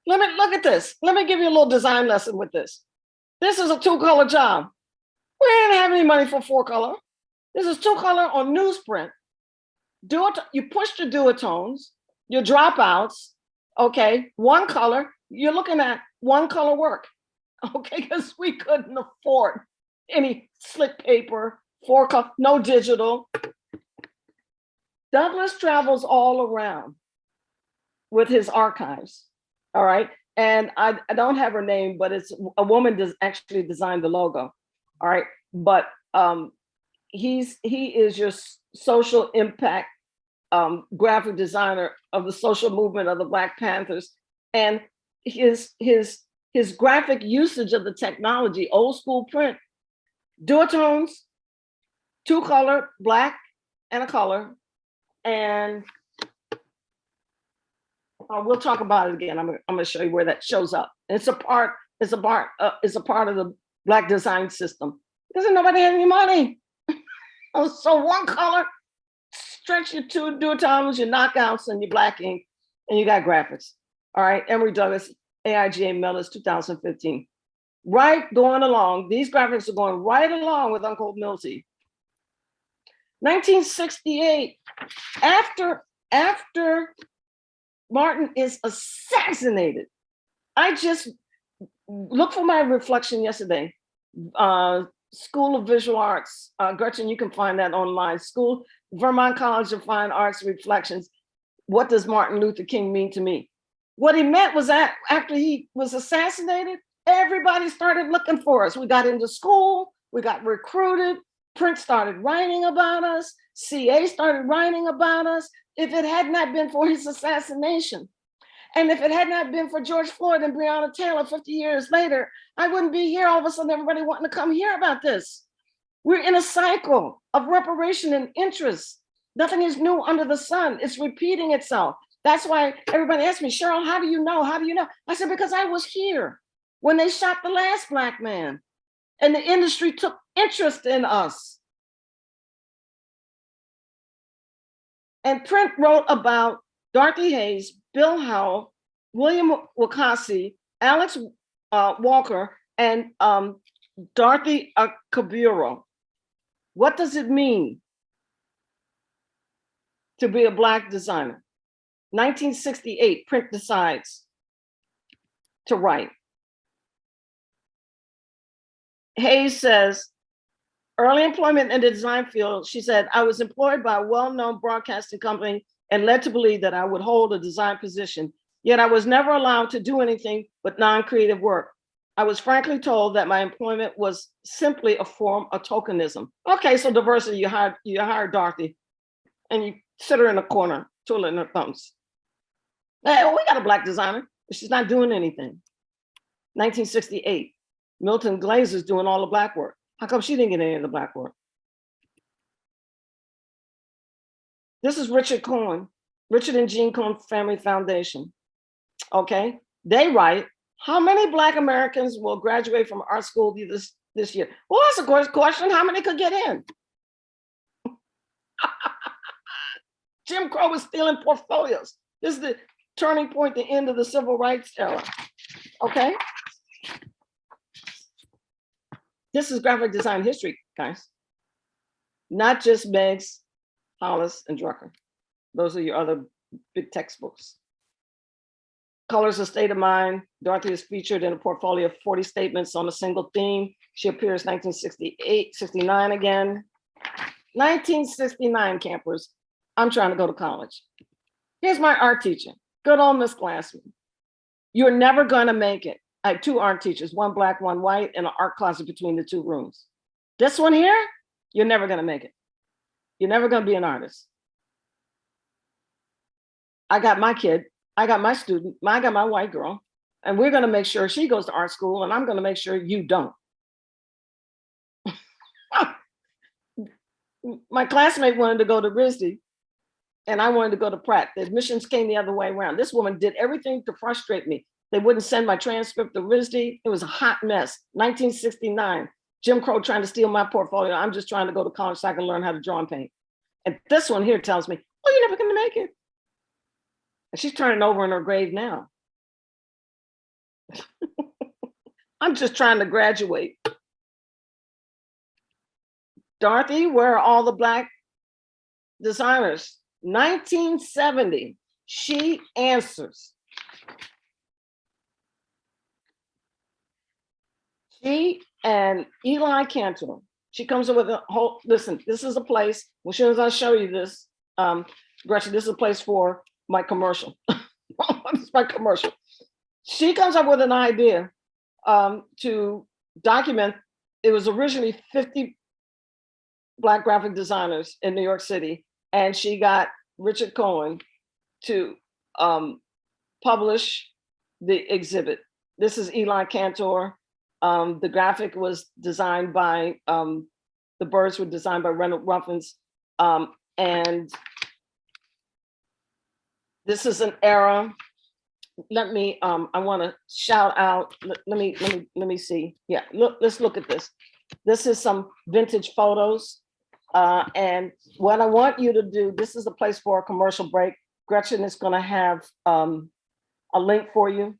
Let me look at this. Let me give you a little design lesson with this. This is a 2-color job. We didn't have any money for 4-color. This is 2-color on newsprint. You push the duotones, your dropouts, okay, 1 color, you're looking at 1 color work, okay, because we couldn't afford any slick paper, 4-color, no digital. Douglas travels all around with his archives, all right? And I don't have her name, but it's a woman actually designed the logo, all right? But he is your social impact graphic designer of the social movement of the Black Panthers. And his his graphic usage of the technology, old school print, duotones, 2-color, black and a color, and we'll talk about it again. I'm going to show you where that shows up. It's a part of the Black design system. Because nobody had any money. So one color, stretch your 2 duotones, your knockouts, and your black ink, and you got graphics. All right, Emory Douglas, AIGA Medalist, 2015. Right, going along. These graphics are going right along with Uncle Milty. 1968, after Martin is assassinated. I just looked for my reflection yesterday. School of Visual Arts. Gretchen, you can find that online. Vermont College of Fine Arts Reflections. What does Martin Luther King mean to me? What he meant was that after he was assassinated, everybody started looking for us. We got into school, we got recruited, print started writing about us, CA started writing about us. If it had not been for his assassination, and if it had not been for George Floyd and Breonna Taylor 50 years later, I wouldn't be here. All of a sudden, everybody wanting to come hear about this. We're in a cycle of reparation and interest. Nothing is new under the sun. It's repeating itself. That's why everybody asks me, Cheryl, how do you know? How do you know? I said, because I was here when they shot the last Black man and the industry took interest in us. And print wrote about Dorothy Hayes, Bill Howell, William Wakasi, Alex Walker, and Dorothy Kaburo. What does it mean to be a Black designer? 1968, print decides to write. Hayes says, early employment in the design field, she said, I was employed by a well-known broadcasting company and led to believe that I would hold a design position, yet I was never allowed to do anything but non-creative work. I was frankly told that my employment was simply a form of tokenism. Okay, so diversity, you hire Dorothy and you sit her in a corner, twiddling her thumbs. Hey, we got a Black designer, but she's not doing anything. 1968, Milton Glazer's doing all the Black work. How come she didn't get any of the Black work? This is Richard and Jean Cohen Family Foundation. Okay, they write, how many Black Americans will graduate from art school this year? Well, that's a good question. How many could get in? Jim Crow was stealing portfolios. This is the turning point, the end of the civil rights era. Okay. This is graphic design history, guys. Not just Meggs, Hollis, and Drucker. Those are your other big textbooks. Colors of State of Mind. Dorothy is featured in a portfolio of 40 statements on a single theme. She appears 1968, 69 again. 1969, campers. I'm trying to go to college. Here's my art teacher. Good old Miss Glassman. You're never gonna make it. I had 2 art teachers, one Black, one white, and an art closet between the 2 rooms. This one here, you're never gonna make it. You're never gonna be an artist. I got my kid, I got my student, I got my white girl, and we're gonna make sure she goes to art school, and I'm gonna make sure you don't. My classmate wanted to go to RISD, and I wanted to go to Pratt. The admissions came the other way around. This woman did everything to frustrate me. They wouldn't send my transcript to RISD. It was a hot mess. 1969, Jim Crow trying to steal my portfolio. I'm just trying to go to college so I can learn how to draw and paint. And this one here tells me, oh, you're never gonna make it. And she's turning over in her grave now. I'm just trying to graduate. Dorothy, where are all the Black designers? 1970, she answers. She and Eli Cantor, she comes up with a whole, listen, this is a place, as soon as I show you this, Gretchen, this is a place for my commercial. This is my commercial. She comes up with an idea to document, it was originally 50 Black graphic designers in New York City, and she got Richard Cohen to publish the exhibit. this is Eli Cantor. The graphic was designed by, the birds were designed by Reynolds Ruffins. And this is an era. Let me, I want to shout out, let me see. Yeah, look, let's look at this. This is some vintage photos. And what I want you to do, this is a place for a commercial break. Gretchen is going to have a link for you.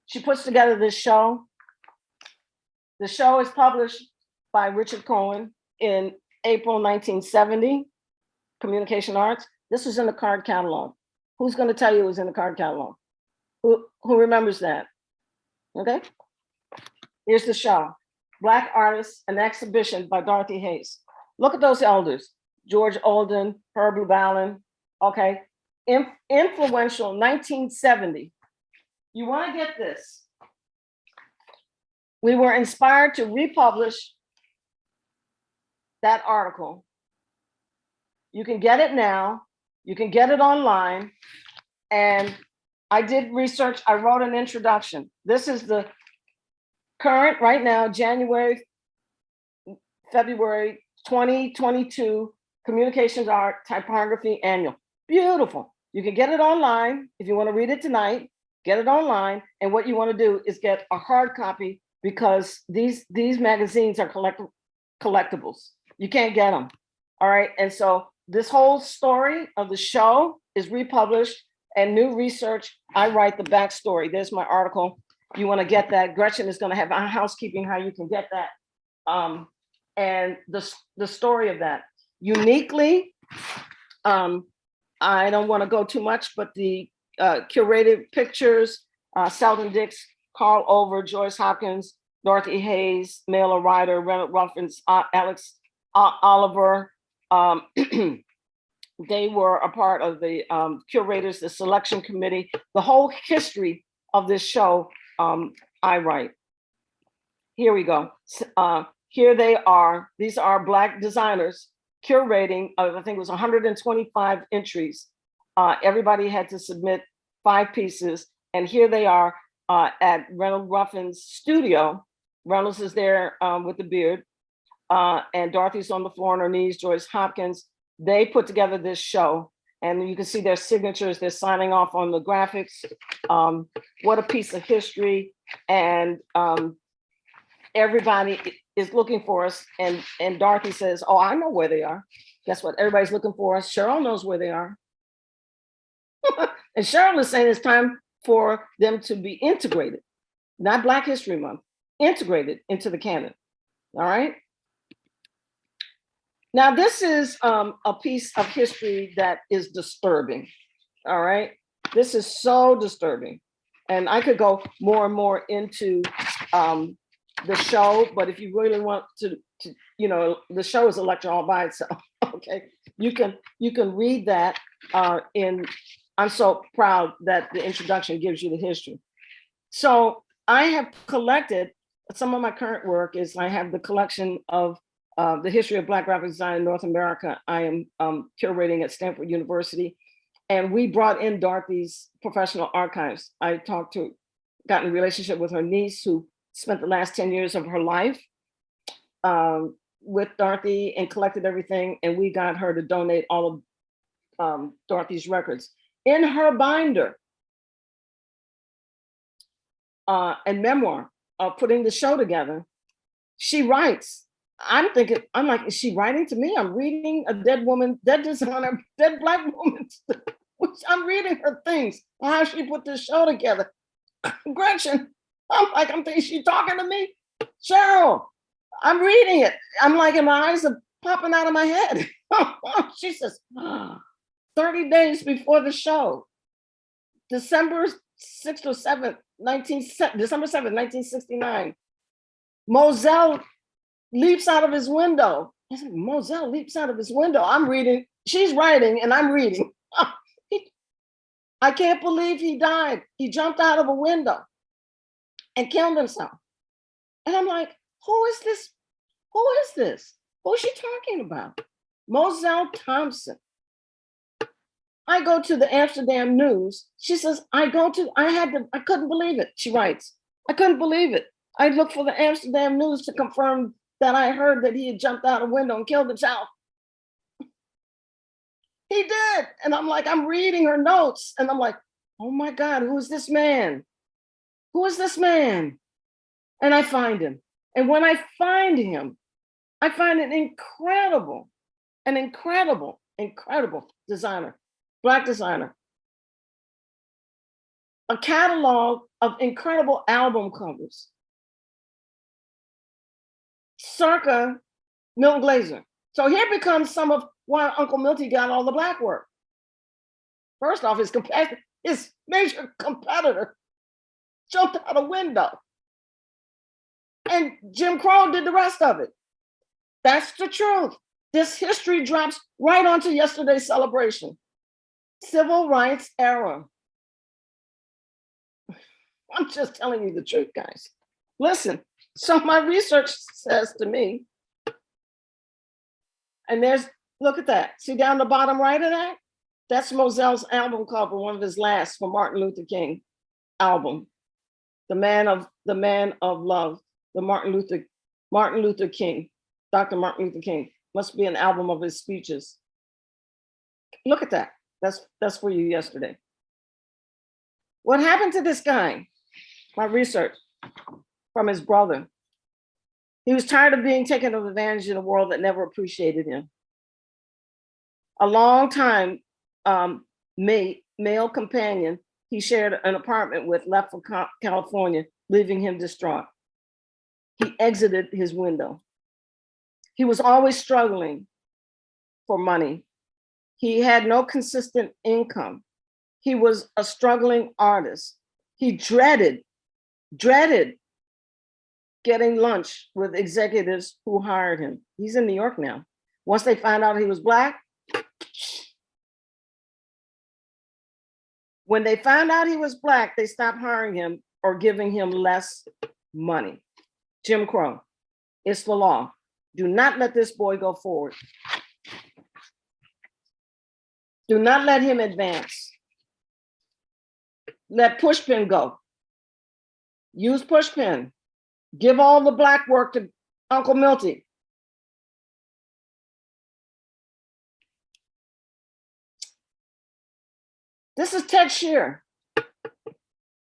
She puts together this show. The show is published by Richard Cohen in April 1970, Communication Arts. This was in the card catalog. Who's going to tell you it was in the card catalog? Who remembers that? Okay. Here's the show. Black Artists, an exhibition by Dorothy Hayes. Look at those elders. George Olden, Herb Llewellyn. Okay. Influential 1970. You want to get this. We were inspired to republish that article. You can get it now. You can get it online. And I did research. I wrote an introduction. This is the current, right now, January, February 2022 Communications Art Typography Annual. Beautiful. You can get it online. If you want to read it tonight, get it online. And what you want to do is get a hard copy, because these magazines are collectibles. You can't get them. All right. And so this whole story of the show is republished, and new research. I write the backstory. There's my article. You want to get that. Gretchen is going to have housekeeping, how you can get that. And the story of that. Uniquely, I don't want to go too much, but the curated pictures, Selden Dix, Carl Over, Joyce Hopkins, Dorothy Hayes, Maila Ryder, Reynolds Ruffins, Alex Oliver. They were a part of the curators, the selection committee. The whole history of this show, I write. Here we go. Here they are. These are Black designers curating, I think it was 125 entries. Everybody had to submit 5 pieces. And here they are at Reynolds Ruffin's studio. Reynolds is there with the beard. And Dorothy's on the floor on her knees, Joyce Hopkins. They put together this show, and you can see their signatures. They're signing off on the graphics. What a piece of history. And everybody is looking for us. And Dorothy says, oh, I know where they are. Guess what? Everybody's looking for us. Cheryl knows where they are. And Cheryl is saying it's time for them to be integrated, not Black History Month, integrated into the canon. All right. Now, this is a piece of history that is disturbing. All right. This is so disturbing. And I could go more and more into the show, but if you really want to, you know, the show is a lecture all by itself. Okay. You can read that I'm so proud that the introduction gives you the history. So I have collected some of my current work is I have the collection of the history of Black graphic design in North America. I am curating at Stanford University, and we brought in Dorothy's professional archives. I got in a relationship with her niece, who spent the last 10 years of her life with Dorothy and collected everything, and we got her to donate all of Dorothy's records. In her binder and memoir of putting the show together, she writes, I'm like, is she writing to me? I'm reading a dead designer, dead Black woman. I'm reading her things, how she put this show together. Gretchen, I'm thinking, is she talking to me? Cheryl, I'm reading it. I'm like, and my eyes are popping out of my head. She says, 30 days before the show, December 6th or 7th, December 7th, 1969, Moselle leaps out of his window. I said, Moselle leaps out of his window. I'm reading, she's writing and I'm reading. I can't believe he died. He jumped out of a window and killed himself. And I'm like, who is this? Who is this? Who's she talking about? Moselle Thompson. I go to the Amsterdam News. She says, I couldn't believe it. She writes, I couldn't believe it. I looked for the Amsterdam News to confirm that I heard that he had jumped out a window and killed himself. He did. And I'm like, I'm reading her notes and I'm like, oh my God, who is this man? Who is this man? And I find him. And when I find him, I find an incredible designer, Black designer. A catalog of incredible album covers. Circa Milton Glaser. So here becomes some of why Uncle Milty got all the Black work. First off, his major competitor jumped out a window. And Jim Crow did the rest of it. That's the truth. This history drops right onto yesterday's celebration. Civil rights era. I'm just telling you the truth, guys. Listen, so my research says to me, and look at that. See down the bottom right of that? That's Moselle's album cover, one of his last for Martin Luther King album. The Man of Love, the Martin Luther King, Dr. Martin Luther King. Must be an album of his speeches. Look at that. That's for you yesterday. What happened to this guy? My research from his brother. He was tired of being taken advantage in a world that never appreciated him. A long time male companion he shared an apartment with left for California, leaving him distraught. He exited his window. He was always struggling for money. He had no consistent income. He was a struggling artist. He dreaded getting lunch with executives who hired him. He's in New York now. Once they found out he was Black, when they found out he was Black, they stopped hiring him or giving him less money. Jim Crow, it's the law. Do not let this boy go forward. Do not let him advance. Let Pushpin go. Use Pushpin. Give all the Black work to Uncle Milty. This is Ted Shear.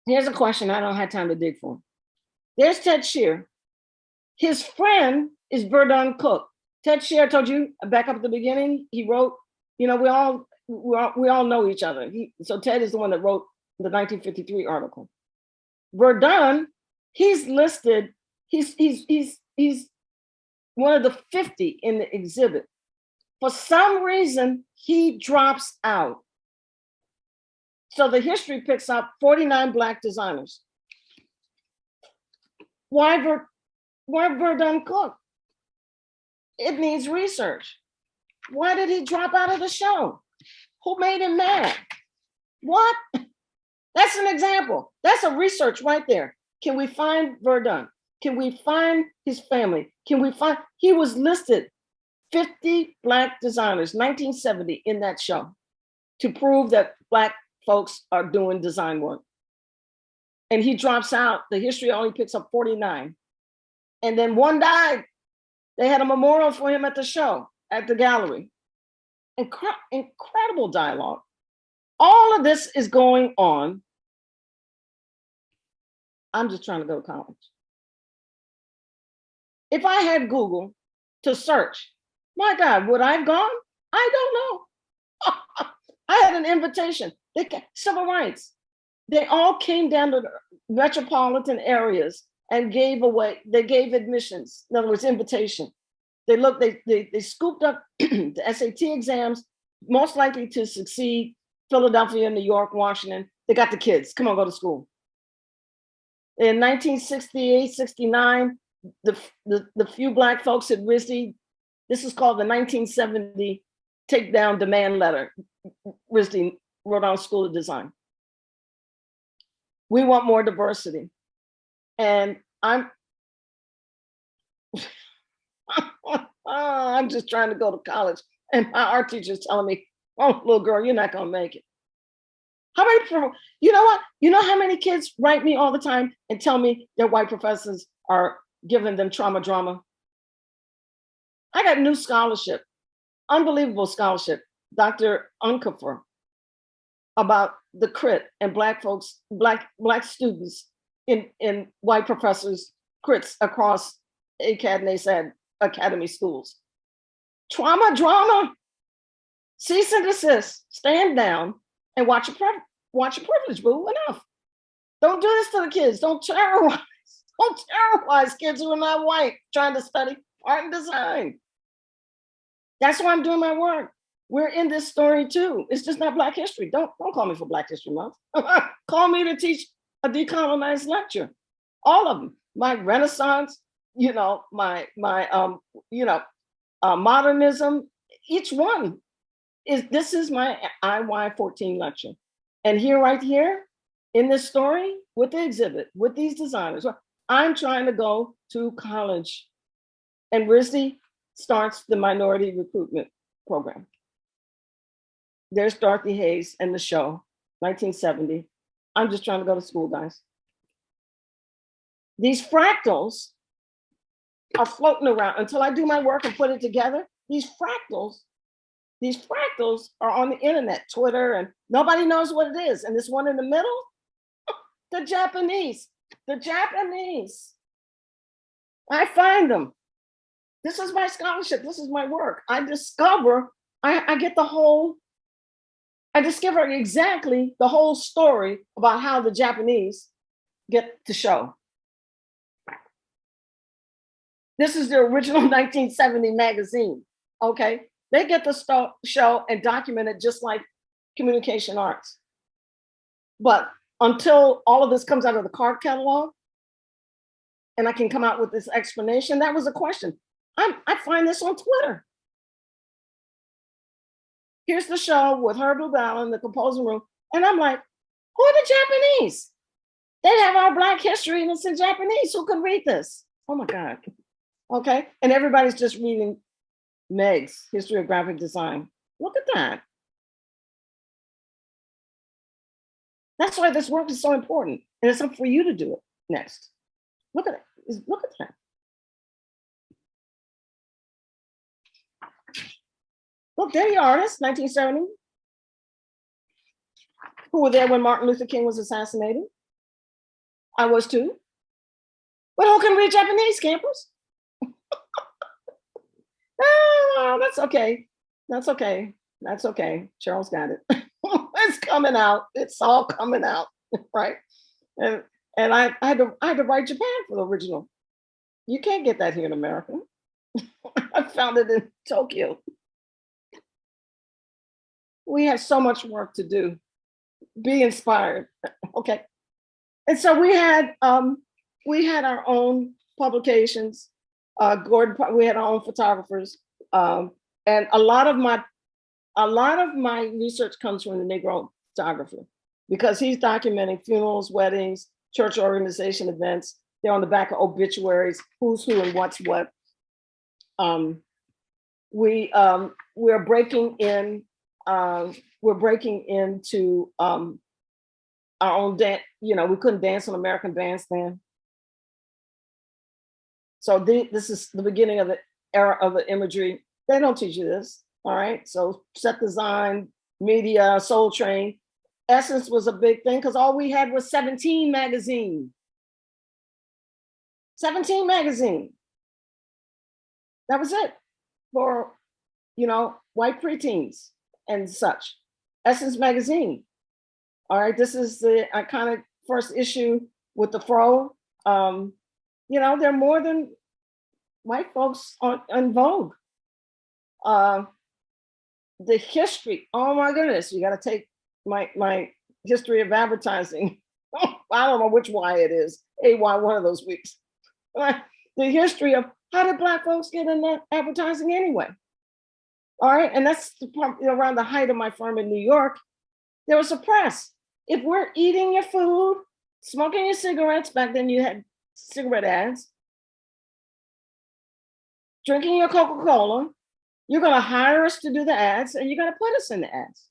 Here's a question I don't have time to dig for. There's Ted Shear. His friend is Verdun Cook. Ted Shear, I told you back up at the beginning, he wrote, we all know each other. So Ted is the one that wrote the 1953 article. Verdun, he's listed, he's one of the 50 in the exhibit. For some reason, he drops out. So the history picks up 49 Black designers. Why Verdun Cook? It needs research. Why did he drop out of the show? Who made him mad? What? That's an example. That's a research right there. Can we find Verdun? Can we find his family? He was listed 50 Black designers, 1970 in that show to prove that Black folks are doing design work. And he drops out. The history only picks up 49. And then one died. They had a memorial for him at the show, at the gallery. Incredible dialogue. All of this is going on. I'm just trying to go to college. If I had Google to search, my God, would I have gone? I don't know. I had an invitation. Civil rights. They all came down to the metropolitan areas and gave admissions. In other words, invitation. They scooped up the SAT exams, most likely to succeed, Philadelphia, New York, Washington. They got the kids, come on, go to school. In 1968, 69, the few Black folks at RISD, this is called the 1970 Takedown Demand Letter, RISD, Rhode Island School of Design. We want more diversity. And I'm just trying to go to college. And my art teacher is telling me, Oh, little girl, you're not gonna make it. How many, you know what? You know how many kids write me all the time and tell me their white professors are giving them trauma drama? I got new scholarship, unbelievable scholarship, Dr. Unkefer, about the crit and black folks, black students in white professors' crits across ACAD and ASAD academy schools. Trauma drama, cease and desist, stand down and watch your privilege, boo, enough. Don't do this to the kids, don't terrorize kids who are not white trying to study art and design. That's why I'm doing my work. We're in this story too. It's just not Black history. Don't call me for Black History Month. Call me to teach a decolonized lecture. All of them. My Renaissance, modernism. Each one this is my IY14 lecture. And right here in this story with the exhibit, with these designers, I'm trying to go to college. And RISD starts the minority recruitment program. There's Dorothy Hayes and the show, 1970. I'm just trying to go to school, guys. These fractals are floating around until I do my work and put it together. These fractals are on the internet, Twitter, and nobody knows what it is. And this one in the middle, the Japanese. I find them. This is my scholarship. This is my work. I discover exactly the whole story about how the Japanese get to show. This is the original 1970 magazine, okay? They get to show and document it just like communication arts. But until all of this comes out of the card catalog and I can come out with this explanation, that was a question. I find this on Twitter. Here's the show with Herb Bell in the composing room. And I'm like, who are the Japanese? They have our Black history and it's in Japanese. Who can read this? Oh my God. Okay. And everybody's just reading Meg's History of Graphic Design. Look at that. That's why this work is so important. And it's up for you to do it next. Look at it. Look at that. Look, there you are, artists, 1970, who were there when Martin Luther King was assassinated. I was too. But who can read Japanese, campers? Oh, that's okay. That's okay. That's okay. Cheryl's got it. It's coming out. It's all coming out, right? And I had to write Japan for the original. You can't get that here in America. I found it in Tokyo. We have so much work to do. Be inspired, okay? And so we had our own publications. Gordon, we had our own photographers, and a lot of my research comes from the Negro photographer because he's documenting funerals, weddings, church organization events. They're on the back of obituaries, who's who and what's what. We're breaking into our own dance. We couldn't dance on American Bandstand. So this is the beginning of the era of the imagery. They don't teach you this, all right? So set design, media, Soul Train. Essence was a big thing because all we had was 17 magazine. 17 magazine. That was it for, white preteens and such. Essence magazine. All right, this is the iconic first issue with the fro. They're more than white folks on Vogue. The history, oh my goodness, you got to take my history of advertising. I don't know which Y it is, AY one of those weeks. The history of how did Black folks get in that advertising anyway? All right, and that's around the height of my firm in New York. There was a press. If we're eating your food, smoking your cigarettes, back then you had cigarette ads, drinking your Coca-Cola, You're going to hire us to do the ads, and you're going to put us in the ads.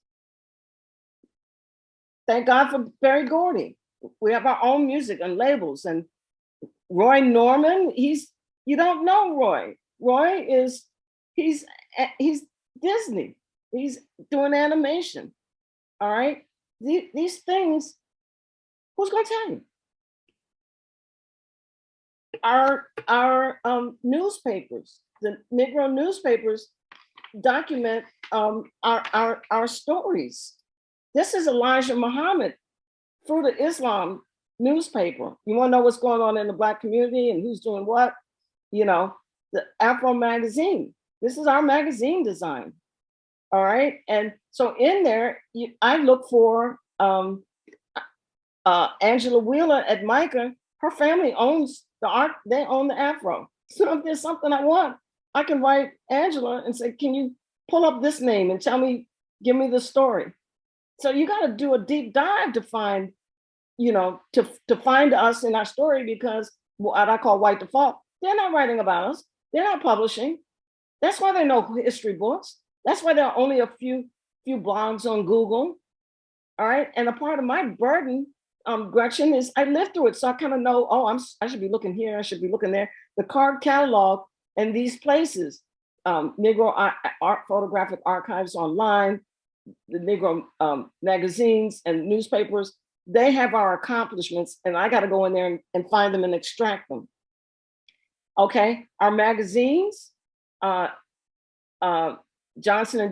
Thank God for Berry Gordy. We have our own music and labels. And Roy Norman, you don't know Roy. Roy he's Disney. He's doing animation. All right. These things, who's going to tell you? Our newspapers, the Negro newspapers, document our stories. This is Elijah Muhammad, Fruit of Islam newspaper. You want to know what's going on in the Black community and who's doing what? You know, the Afro magazine. This is our magazine design. All right. And so in there, I look for Angela Wheeler at MICA. Her family owns the art, they own the Afro. So if there's something I want, I can write Angela and say, can you pull up this name and give me the story. So you got to do a deep dive to find, to find us in our story, because what I call white default, they're not writing about us. They're not publishing. That's why there are no history books. That's why there are only a few blogs on Google. All right. And a part of my burden, Gretchen, is I lived through it. So I kind of know, I should be looking here. I should be looking there. The card catalog and these places, Negro art photographic archives online, the Negro magazines and newspapers, they have our accomplishments, and I got to go in there and find them and extract them. Okay, our magazines, Johnson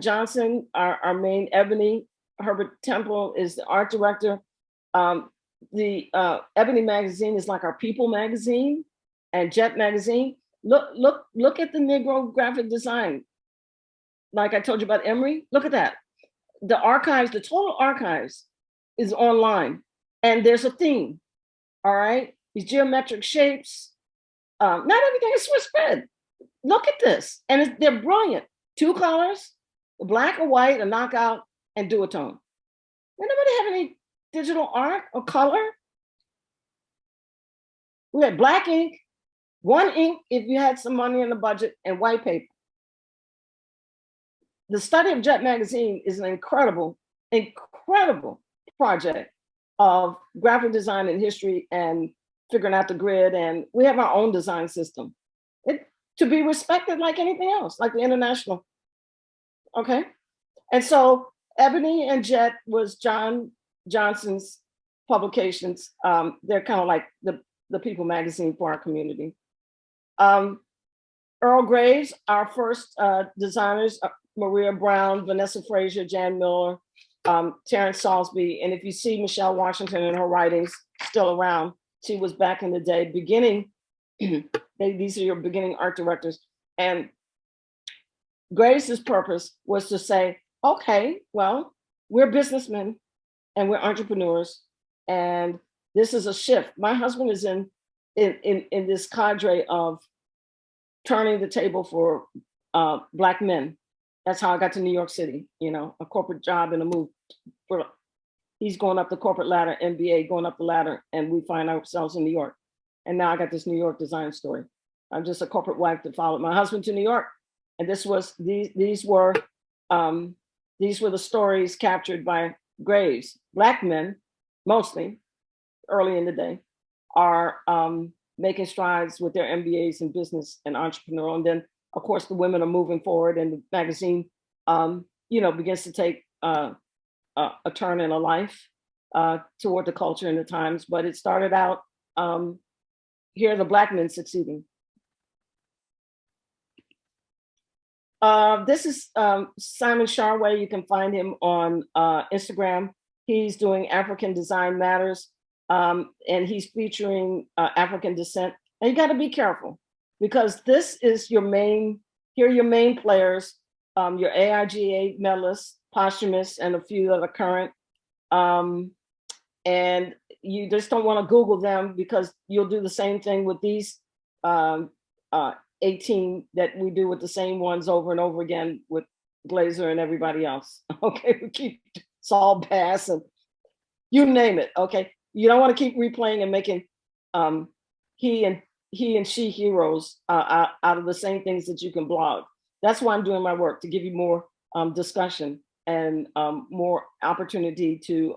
& Johnson, our main Ebony, Herbert Temple is the art director. The Ebony magazine is like our People magazine, and Jet magazine. Look at the Negro graphic design. Like I told you about Emory, look at that. The archives, the total archives is online, and there's a theme. All right, these geometric shapes. Not everything is Swiss fed. Look at this, and they're brilliant. 2 colors, black or white, a knockout, and duotone. Anybody have any digital art or color? We had black ink, 1 ink if you had some money in the budget, and white paper. The study of Jet magazine is an incredible project of graphic design and history and figuring out the grid. And we have our own design system to be respected like anything else, like the international. Okay. And so Ebony and Jet was John Johnson's publications. They're kind of like the People magazine for our community. Earl Graves, our first designers, Maria Brown, Vanessa Frazier, Jan Miller, Terrence Salisbury. And if you see Michelle Washington and her writings still around, she was back in the day beginning. These are your beginning art directors. And Grace's purpose was to say, okay, well, we're businessmen and we're entrepreneurs, and this is a shift. My husband is in this cadre of turning the table for Black men. That's how I got to New York City, a corporate job and a move. He's going up the corporate ladder, MBA, going up the ladder, and we find ourselves in New York. And now I got this New York design story. I'm just a corporate wife that followed my husband to New York. And these were the stories captured by Graves. Black men, mostly, early in the day, are making strides with their MBAs in business and entrepreneurial. And then, of course, the women are moving forward, and the magazine, begins to take a turn in a life toward the culture and the times. But it started out, here are the Black men succeeding. This is Simon Sharway. You can find him on Instagram. He's doing African Design Matters, and he's featuring African descent. And you got to be careful, because this is here are your main players, your AIGA medalists, posthumous, and a few that are current. And you just don't want to Google them, because you'll do the same thing with these 18 that we do with the same ones over and over again with Glazer and everybody else. Okay, we keep Saul Bass and you name it. Okay, you don't want to keep replaying and making he and she heroes out of the same things that you can blog. That's why I'm doing my work, to give you more discussion and more opportunity to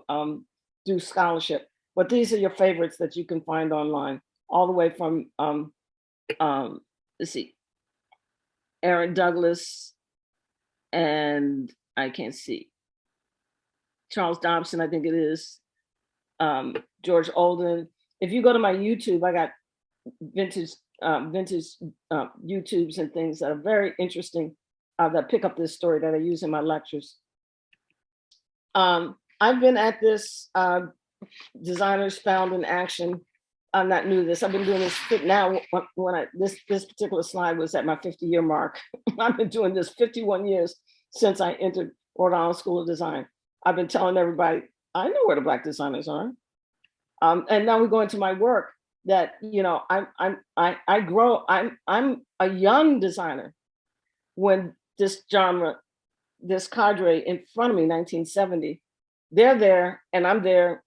do scholarship. But these are your favorites that you can find online, all the way from, let's see, Aaron Douglas, and I can't see, Charles Dobson, I think it is, George Olden. If you go to my YouTube, I got vintage YouTubes and things that are very interesting that pick up this story that I use in my lectures. I've been at this Designers Found in Action. I'm not new to this. I've been doing this now. This particular slide was at my 50-year mark. I've been doing this 51 years since I entered Rhode Island School of Design. I've been telling everybody, I know where the Black designers are. And now we go into my work that, you know, I'm a young designer when this genre, this cadre in front of me, 1970, they're there and I'm there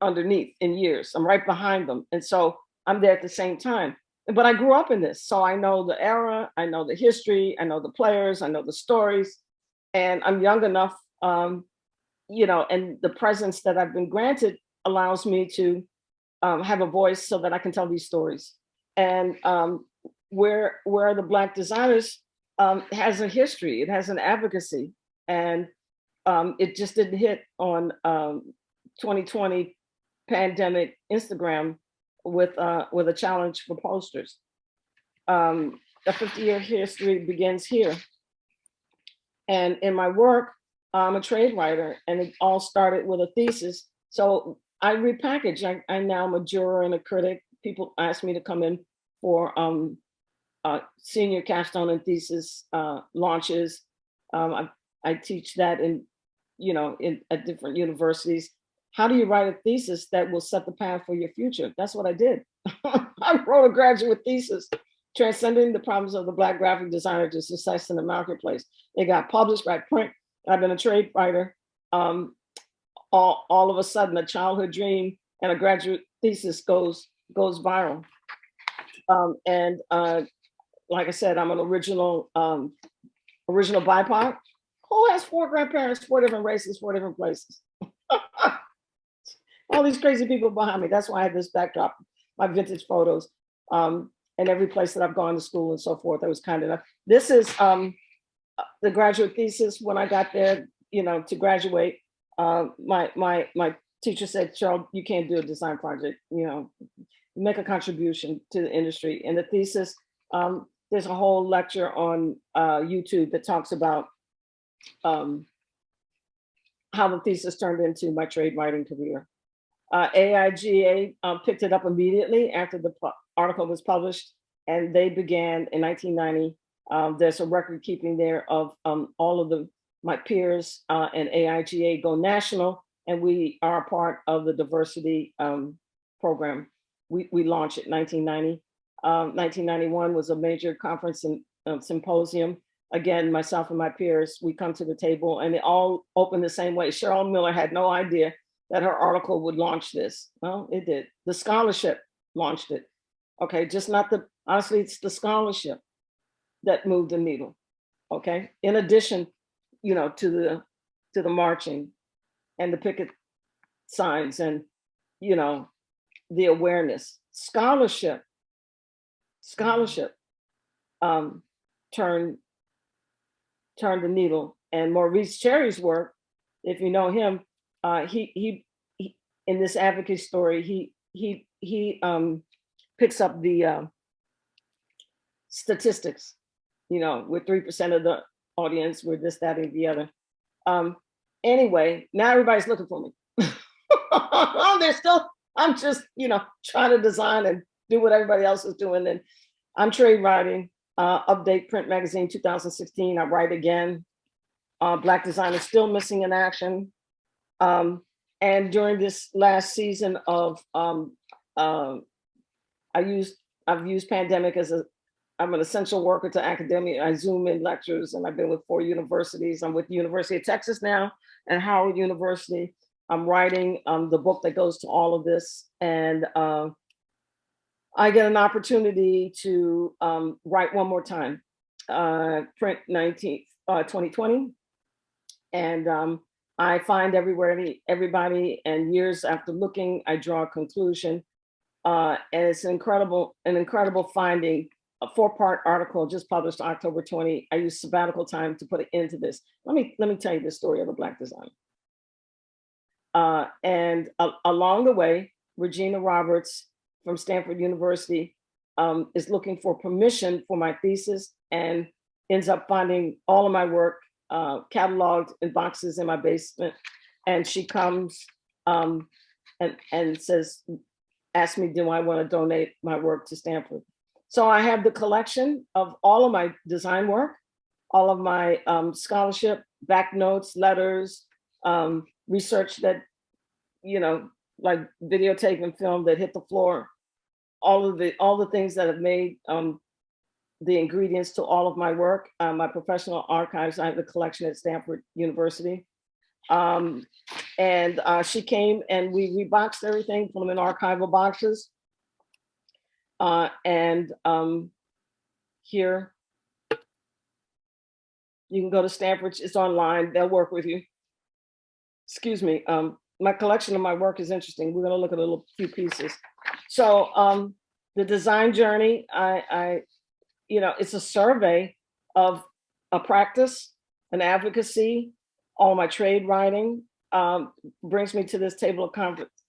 underneath in years. I'm right behind them. And so I'm there at the same time. But I grew up in this. So I know the era, I know the history, I know the players, I know the stories, and I'm young enough, you know, and the presence that I've been granted allows me to have a voice so that I can tell these stories. And where the Black designers has a history, it has an advocacy, and it just didn't hit on 2020 pandemic Instagram with a challenge for posters. A 50-year history begins here. And in my work, I'm a trade writer, and it all started with a thesis. So I repackage. I now am a juror and a critic. People ask me to come in for senior capstone and thesis launches. I teach that at different universities. How do you write a thesis that will set the path for your future? That's what I did. I wrote a graduate thesis, Transcending the Problems of the Black Graphic Designer to Success in the Marketplace. It got published by print. I've been a trade writer. All of a sudden, a childhood dream and a graduate thesis goes viral. Like I said, I'm an original BIPOC. Who has 4 grandparents, 4 different races, 4 different places? All these crazy people behind me. That's why I have this backdrop, my vintage photos, and every place that I've gone to school and so forth. I was kind enough. This is the graduate thesis. When I got there, to graduate, my teacher said, "Cheryl, you can't do a design project. Make a contribution to the industry." And the thesis, there's a whole lecture on YouTube that talks about how the thesis turned into my trade writing career. AIGA picked it up immediately after the article was published, and they began in 1990. There's a record keeping there of all of my peers, and AIGA go national, and we are a part of the diversity program. We launched it in 1990. 1991 was a major conference and symposium. Again, myself and my peers, we come to the table, and it all opened the same way. Cheryl Miller had no idea that her article would launch this. Well, it did. The scholarship launched it. Okay, honestly, it's the scholarship that moved the needle. Okay, in addition, to the marching and the picket signs and, the awareness. Scholarship turned the needle. And Maurice Cherry's work, if you know him, he in this advocacy story, he picks up the statistics, with 3% of the audience, with this, that, and the other. Anyway, now everybody's looking for me. I'm just, trying to design and do what everybody else is doing. And I'm trade writing, Update Print Magazine, 2016. I write again. Black designers still missing in action. And during this last season of, I've used pandemic I'm an essential worker to academia. I Zoom in lectures, and I've been with 4 universities. I'm with the University of Texas now and Howard University. I'm writing the book that goes to all of this. And I get an opportunity to write one more time. print 2020. And I find everybody, and years after looking, I draw a conclusion. And it's an incredible finding. A 4-part article just published October 20. I used sabbatical time to put it into this. Let me tell you the story of a Black designer. Along the way, Regina Roberts from Stanford University is looking for permission for my thesis and ends up finding all of my work cataloged in boxes in my basement. And she comes and says, ask me, do I want to donate my work to Stanford? So I have the collection of all of my design work, all of my scholarship, back notes, letters, research that, like videotape and film that hit the floor, all the things that have made the ingredients to all of my work. My professional archives, I have the collection at Stanford University. She came and we reboxed everything, put them in archival boxes. Here, you can go to Stanford, it's online, they'll work with you. Excuse me, my collection of my work is interesting. We're gonna look at a few pieces. So the design journey, it's a survey of a practice, an advocacy, all my trade writing, brings me to this table of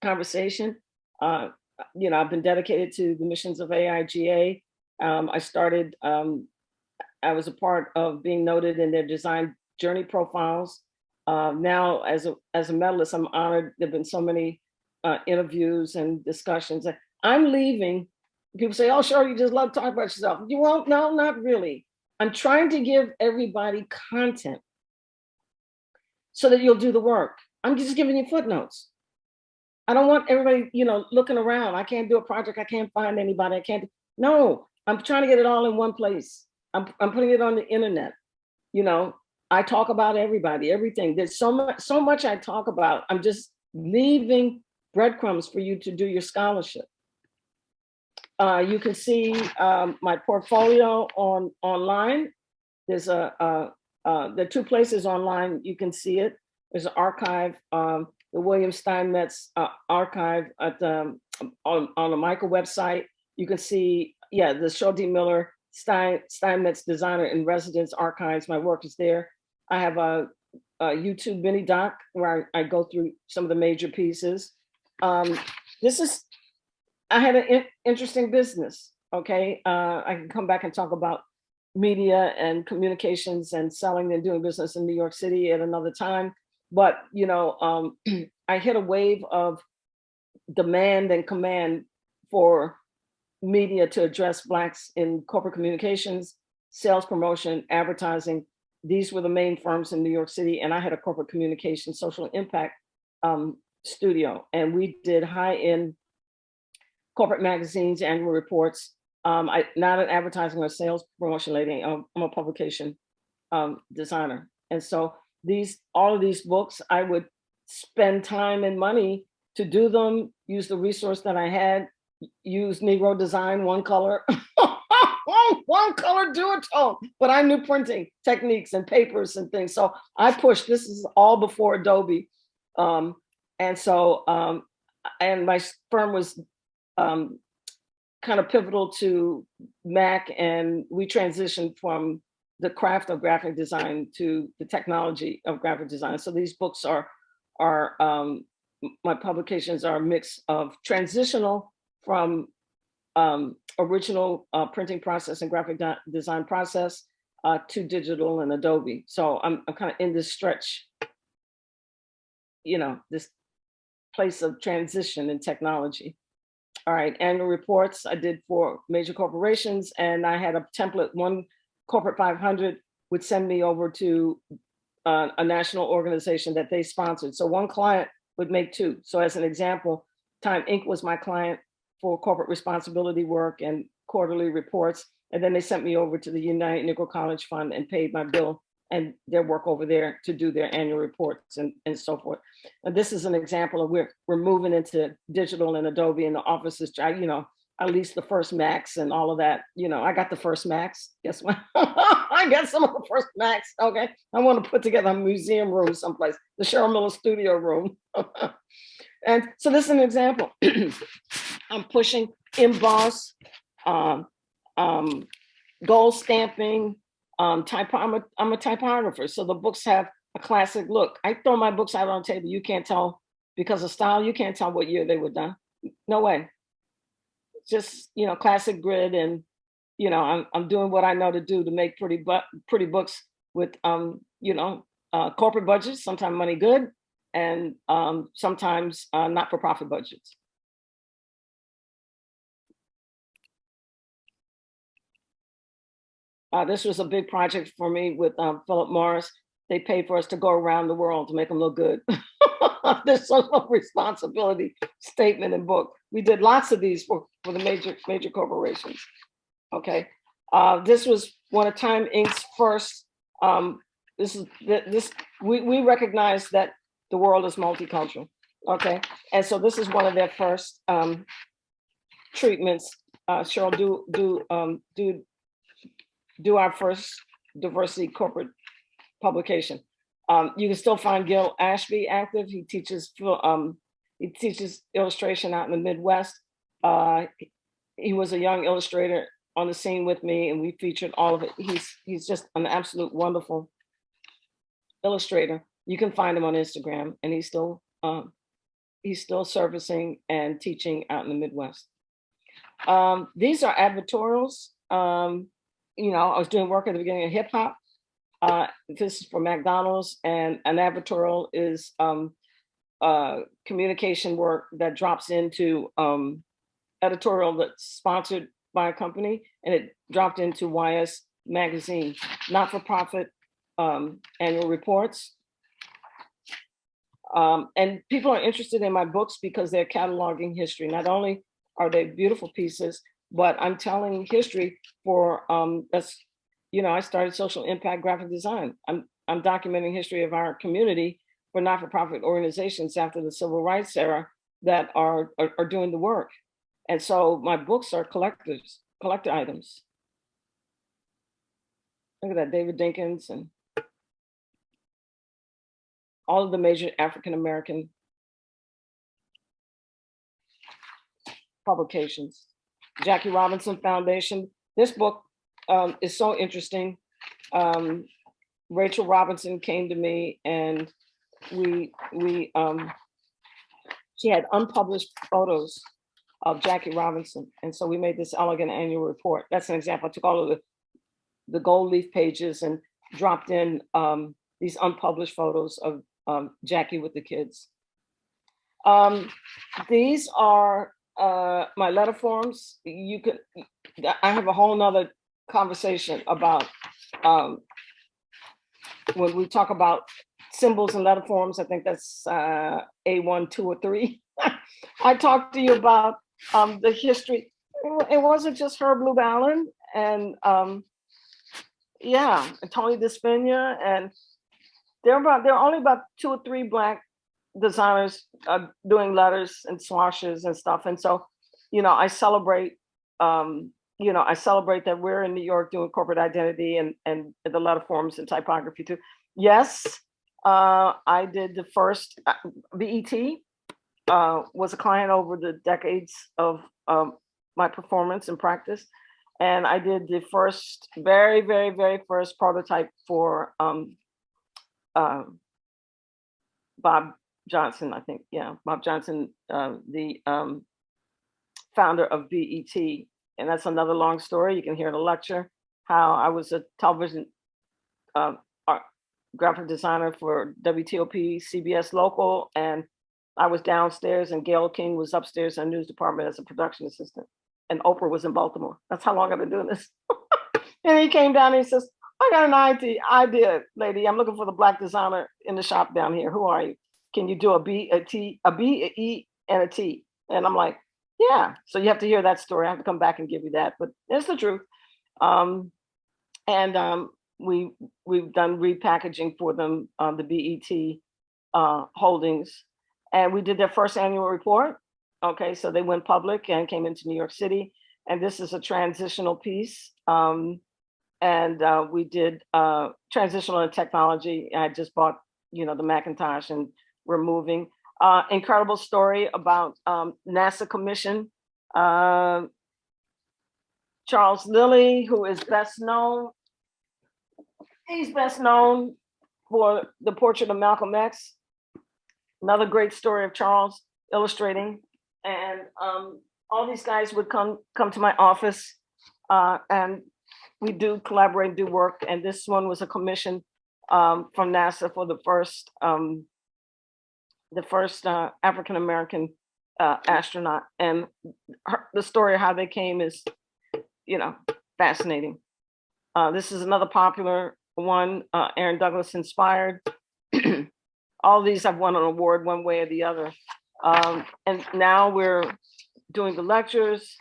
conversation. I've been dedicated to the missions of AIGA. I started, I was a part of being noted in their design journey profiles. Now, as a medalist, I'm honored. There've been so many interviews and discussions. I'm leaving. People say, "Oh, sure, you just love to talk about yourself." You won't? No, not really. I'm trying to give everybody content so that you'll do the work. I'm just giving you footnotes. I don't want everybody, looking around. I can't do a project. I can't find anybody. I can't. No, I'm trying to get it all in one place. I'm putting it on the internet. I talk about everybody, everything. There's so much I talk about. I'm just leaving breadcrumbs for you to do your scholarship. You can see my portfolio online. There's there are 2 places online you can see it. There's an archive, the William Steinmetz archive at on the Michael website. You can see, the Cheryl D. Miller Steinmetz Designer in Residence archives. My work is there. I have a YouTube mini doc where I go through some of the major pieces. I had an interesting business, okay? I can come back and talk about media and communications and selling and doing business in New York City at another time. But, I hit a wave of demand and command for media to address Blacks in corporate communications, sales promotion, advertising. These were the main firms in New York City. And I had a corporate communication social impact studio. And we did high-end corporate magazines, annual reports. I'm not an advertising or sales promotion lady. I'm a publication designer. And so all of these books, I would spend time and money to do them, use the resource that I had, use Negro design, one color, one color duotone, but I knew printing techniques and papers and things. So I pushed, this is all before Adobe. And my firm was kind of pivotal to Mac, and we transitioned from the craft of graphic design to the technology of graphic design. So these books are my publications are a mix of transitional from original printing process and graphic design process to digital and Adobe. So I'm kind of in this stretch, this place of transition in technology. All right, annual reports I did for major corporations, and I had a template. One corporate 500 would send me over to a national organization that they sponsored. So one client would make 2. So as an example, Time Inc. was my client for corporate responsibility work and quarterly reports. And then they sent me over to the United Negro College Fund and paid my bill and their work over there to do their annual reports and so forth. And this is an example of we're moving into digital and Adobe, and the offices, at least the first Max and all of that. You know, I got the first Max. Guess what? I got some of the first Max. Okay. I want to put together a museum room someplace, the Cheryl Miller studio room. And so this is an example. I'm pushing emboss, gold stamping, I'm a typographer. So the books have a classic look. I throw my books out on the table. You can't tell because of style. You can't tell what year they were done. No way. Just, you know, classic grid, and you know, I'm doing what I know to do to make pretty books with you know, corporate budgets, sometimes money good, and sometimes not-for-profit budgets. This was a big project for me with Philip Morris. They paid for us to go around the world to make them look good. There's some responsibility statement and book. We did lots of these for the major corporations. Okay, this was one of Time Inc.'s first. We recognize that the world is multicultural. Okay, and so this is one of their first treatments. Cheryl, do our first diversity corporate publication. You can still find Gil Ashby active. He teaches illustration out in the Midwest. He was a young illustrator on the scene with me, and we featured all of it. He's just an absolute wonderful illustrator. You can find him on Instagram, and he's still servicing and teaching out in the Midwest. These are advertorials. You know, I was doing work at the beginning of hip hop. This is for McDonald's, and an advertorial is communication work that drops into editorial that's sponsored by a company, and it dropped into YS magazine, not-for-profit annual reports. And people are interested in my books because they're cataloging history. Not only are they beautiful pieces, but I'm telling history for that's, you know, I started social impact graphic design. I'm documenting history of our community for not-for-profit organizations after the civil rights era that are doing the work. And so my books are collector items. Look at that, David Dinkins and all of the major African-American publications. Jackie Robinson Foundation. This book is so interesting. Rachel Robinson came to me, and she had unpublished photos of Jackie Robinson, and so we made this elegant annual report. That's an example. I took all of the gold leaf pages and dropped in these unpublished photos of Jackie with the kids. These are my letter forms. I have a whole nother conversation about when we talk about symbols and letter forms. I think that's A1, 2, or 3. I talked to you about the history. It wasn't just Herb Lube Allen and yeah, and Tony Dispigna, and there are only about 2 or 3 Black designers doing letters and swashes and stuff. And so, you know, I celebrate that we're in New York doing corporate identity and the letter forms and typography too. Yes, I did the first BET, was a client over the decades of my performance and practice. And I did the first, very, very, very first prototype for Bob Johnson, I think. Yeah, Bob Johnson, the founder of BET. And that's another long story. You can hear in a lecture how I was a television graphic designer for WTOP, CBS Local, and I was downstairs and Gail King was upstairs in the news department as a production assistant. And Oprah was in Baltimore. That's how long I've been doing this. And he came down and he says, I got an idea, lady. I'm looking for the Black designer in the shop down here. Who are you? Can you do a B, a T, a B, a E, and a T? And I'm like, yeah. So you have to hear that story. I have to come back and give you that, but it's the truth. We've done repackaging for them, the BET holdings, and we did their first annual report. Okay, so they went public and came into New York City. And this is a transitional piece. We did transitional in technology. I just bought, the Macintosh, and we're moving. Incredible story about NASA commission. Charles Lilly, who is best known, he's best known for the portrait of Malcolm X. Another great story of Charles illustrating. And all these guys would come to my office, and we do collaborate, do work. And this one was a commission from NASA for the first African-American astronaut. And the story of how they came is, fascinating. This is another popular one, Aaron Douglas inspired. All these have won an award one way or the other. And now we're doing the lectures.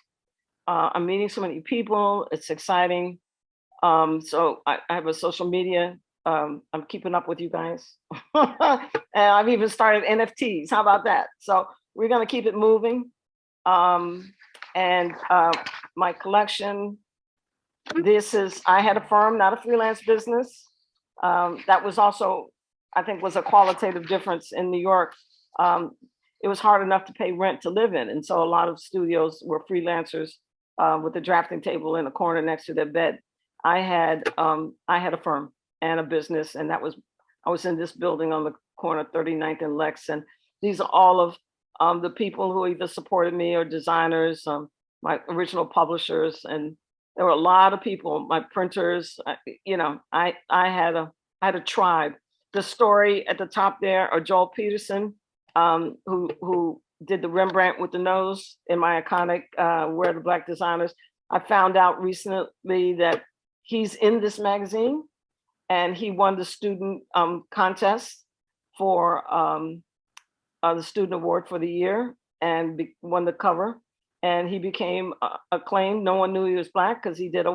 I'm meeting so many people. It's exciting. So I have a social media. I'm keeping up with you guys. And I've even started NFTs. How about that? So we're going to keep it moving. My collection, I had a firm, not a freelance business. That was also, I think, was a qualitative difference in New York. It was hard enough to pay rent to live in. And so a lot of studios were freelancers with a drafting table in a corner next to their bed. I had a firm and a business, and I was in this building on the corner, 39th and Lex. And these are all of the people who either supported me or designers, my original publishers. And there were a lot of people, my printers, I had a tribe. The story at the top there, or Joel Peterson, who did the Rembrandt with the nose in my iconic Where Are the Black Designers. I found out recently that he's in this magazine, and he won the student contest for the student award for the year, and won the cover. And he became acclaimed. No one knew he was Black because he did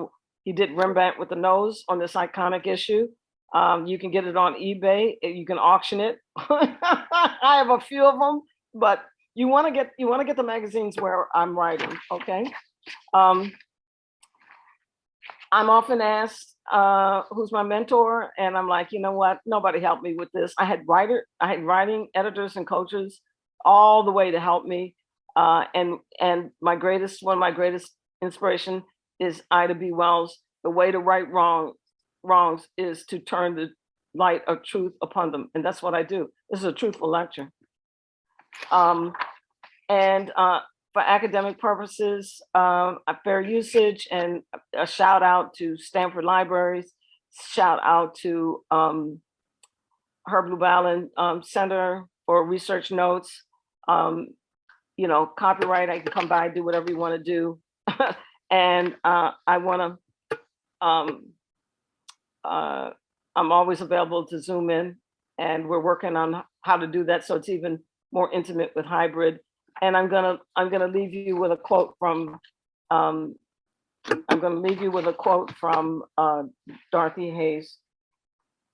Rembrandt with the nose on this iconic issue. You can get it on eBay. You can auction it. I have a few of them, but you want to get the magazines where I'm writing. Okay. I'm often asked who's my mentor, and I'm like, you know what? Nobody helped me with this. I had writing editors and coaches all the way to help me. And one of my greatest inspiration is Ida B. Wells. The way to right wrongs is to turn the light of truth upon them. And that's what I do. This is a truthful lecture. For academic purposes, fair usage, and a shout out to Stanford Libraries, shout out to Herb Lubalin Center for Research Notes. Copyright, I can come by, do whatever you want to do. And I want to, I'm always available to Zoom in, and we're working on how to do that so it's even more intimate with hybrid. And I'm gonna leave you with a quote from Dorothy Hayes.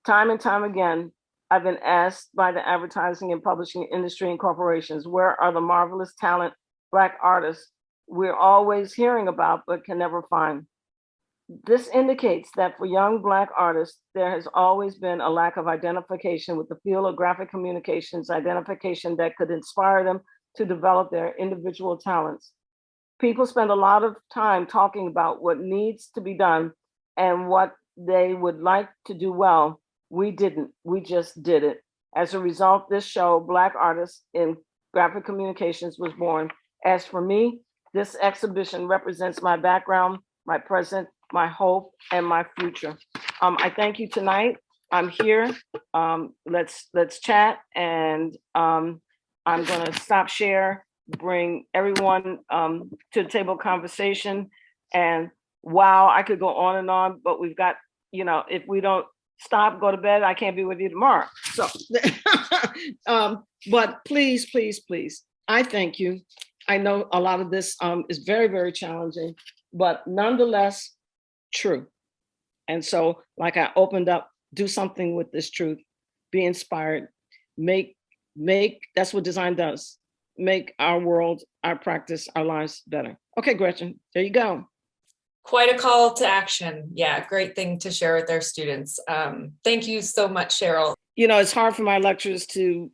Time and time again, I've been asked by the advertising and publishing industry and corporations, where are the marvelous talent Black artists we're always hearing about but can never find? This indicates that for young Black artists, there has always been a lack of identification with the field of graphic communications, identification that could inspire them to develop their individual talents. People spend a lot of time talking about what needs to be done and what they would like to do well. We didn't, we just did it. As a result, this show, Black Artists in Graphic Communications, was born. As for me, this exhibition represents my background, my present, my hope, and my future. I thank you tonight. I'm here. Let's chat, and I'm going to stop share, bring everyone to the table conversation. And wow, I could go on and on, but we've got, if we don't stop, go to bed, I can't be with you tomorrow. So, but please, please, please, I thank you. I know a lot of this is very, very challenging, but nonetheless, true. And so, like I opened up, do something with this truth, be inspired, make, that's what design does. make our world, our practice, our lives better. Okay, Gretchen, there you go. Quite a call to action. Yeah, great thing to share with our students. Thank you so much, Cheryl. You know, it's hard for my lectures to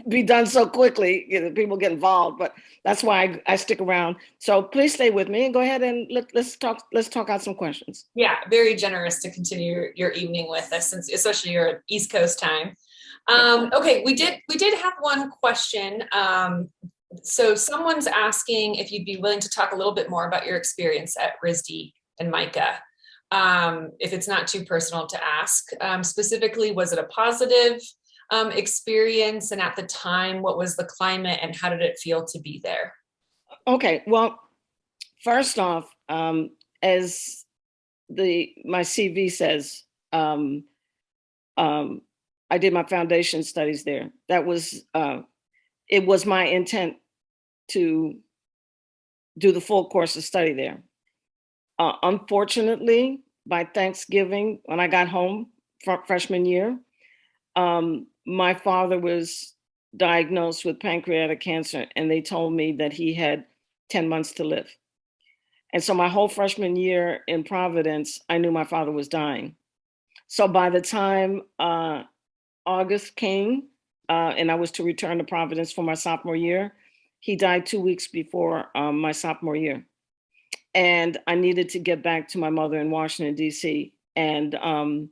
be done so quickly. You know, people get involved, but that's why I stick around. So please stay with me and go ahead and let's talk out some questions. Yeah, very generous to continue your evening with us, since especially your East Coast time. Okay, we did have one question. So someone's asking if you'd be willing to talk a little bit more about your experience at RISD and MICA. If it's not too personal to ask, specifically, was it a positive experience? And at the time, what was the climate and how did it feel to be there? Okay, well, first off, as my CV says, I did my foundation studies there. That was, it was my intent to do the full course of study there. Unfortunately, by Thanksgiving, when I got home freshman year, my father was diagnosed with pancreatic cancer, and they told me that he had 10 months to live. And so my whole freshman year in Providence, I knew my father was dying. So by the time August came, and I was to return to Providence for my sophomore year, he died 2 weeks before my sophomore year. And I needed to get back to my mother in Washington, D.C. And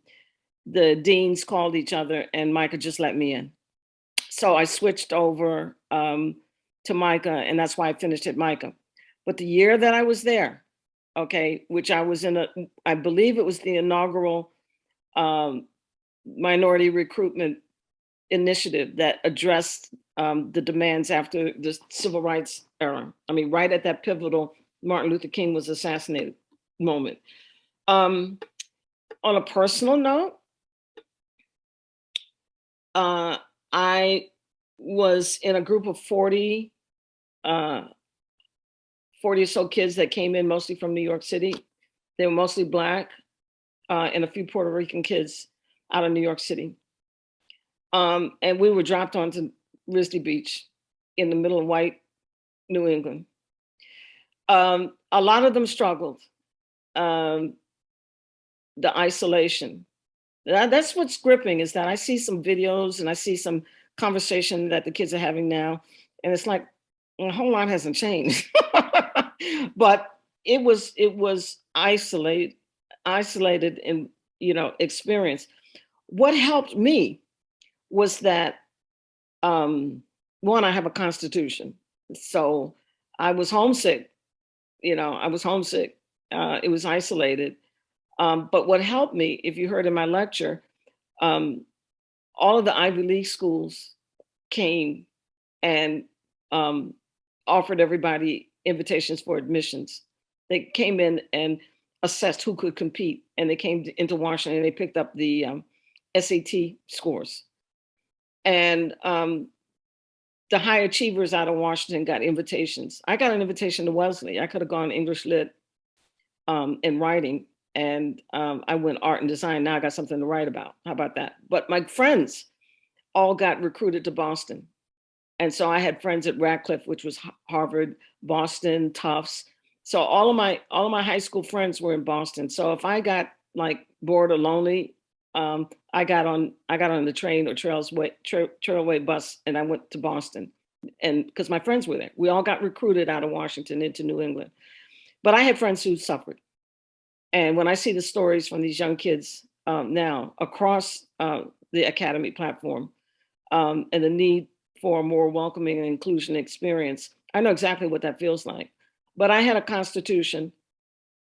the deans called each other and MICA just let me in. So I switched over to MICA, and that's why I finished at MICA. But the year that I was there, okay, which I was in I believe it was the inaugural minority recruitment initiative that addressed the demands after the civil rights era. I mean, right at that pivotal Martin Luther King was assassinated moment. On a personal note, I was in a group of 40 or so kids that came in mostly from New York City. They were mostly Black and a few Puerto Rican kids out of New York City. And we were dropped onto RISD Beach in the middle of white New England. A lot of them struggled. The isolation. That's what's gripping, is that I see some videos and I see some conversation that the kids are having now. And it's like, a whole lot hasn't changed. But it was isolated in, experience. What helped me was that, one, I have a constitution. So I was homesick, I was homesick. It was isolated. But what helped me, if you heard in my lecture, all of the Ivy League schools came and offered everybody invitations for admissions. They came in and assessed who could compete, and they came into Washington and they picked up the SAT scores. And the high achievers out of Washington got invitations. I got an invitation to Wellesley. I could have gone English Lit and writing, and I went art and design. Now I got something to write about. How about that? But my friends all got recruited to Boston. And so I had friends at Radcliffe, which was Harvard, Boston, Tufts. So all of my high school friends were in Boston. So if I got like bored or lonely, I got on the train or Trailway bus, and I went to Boston, and because my friends were there. We all got recruited out of Washington into New England. But I had friends who suffered. And when I see the stories from these young kids now across the academy platform, and the need for a more welcoming and inclusion experience, I know exactly what that feels like. But I had a constitution,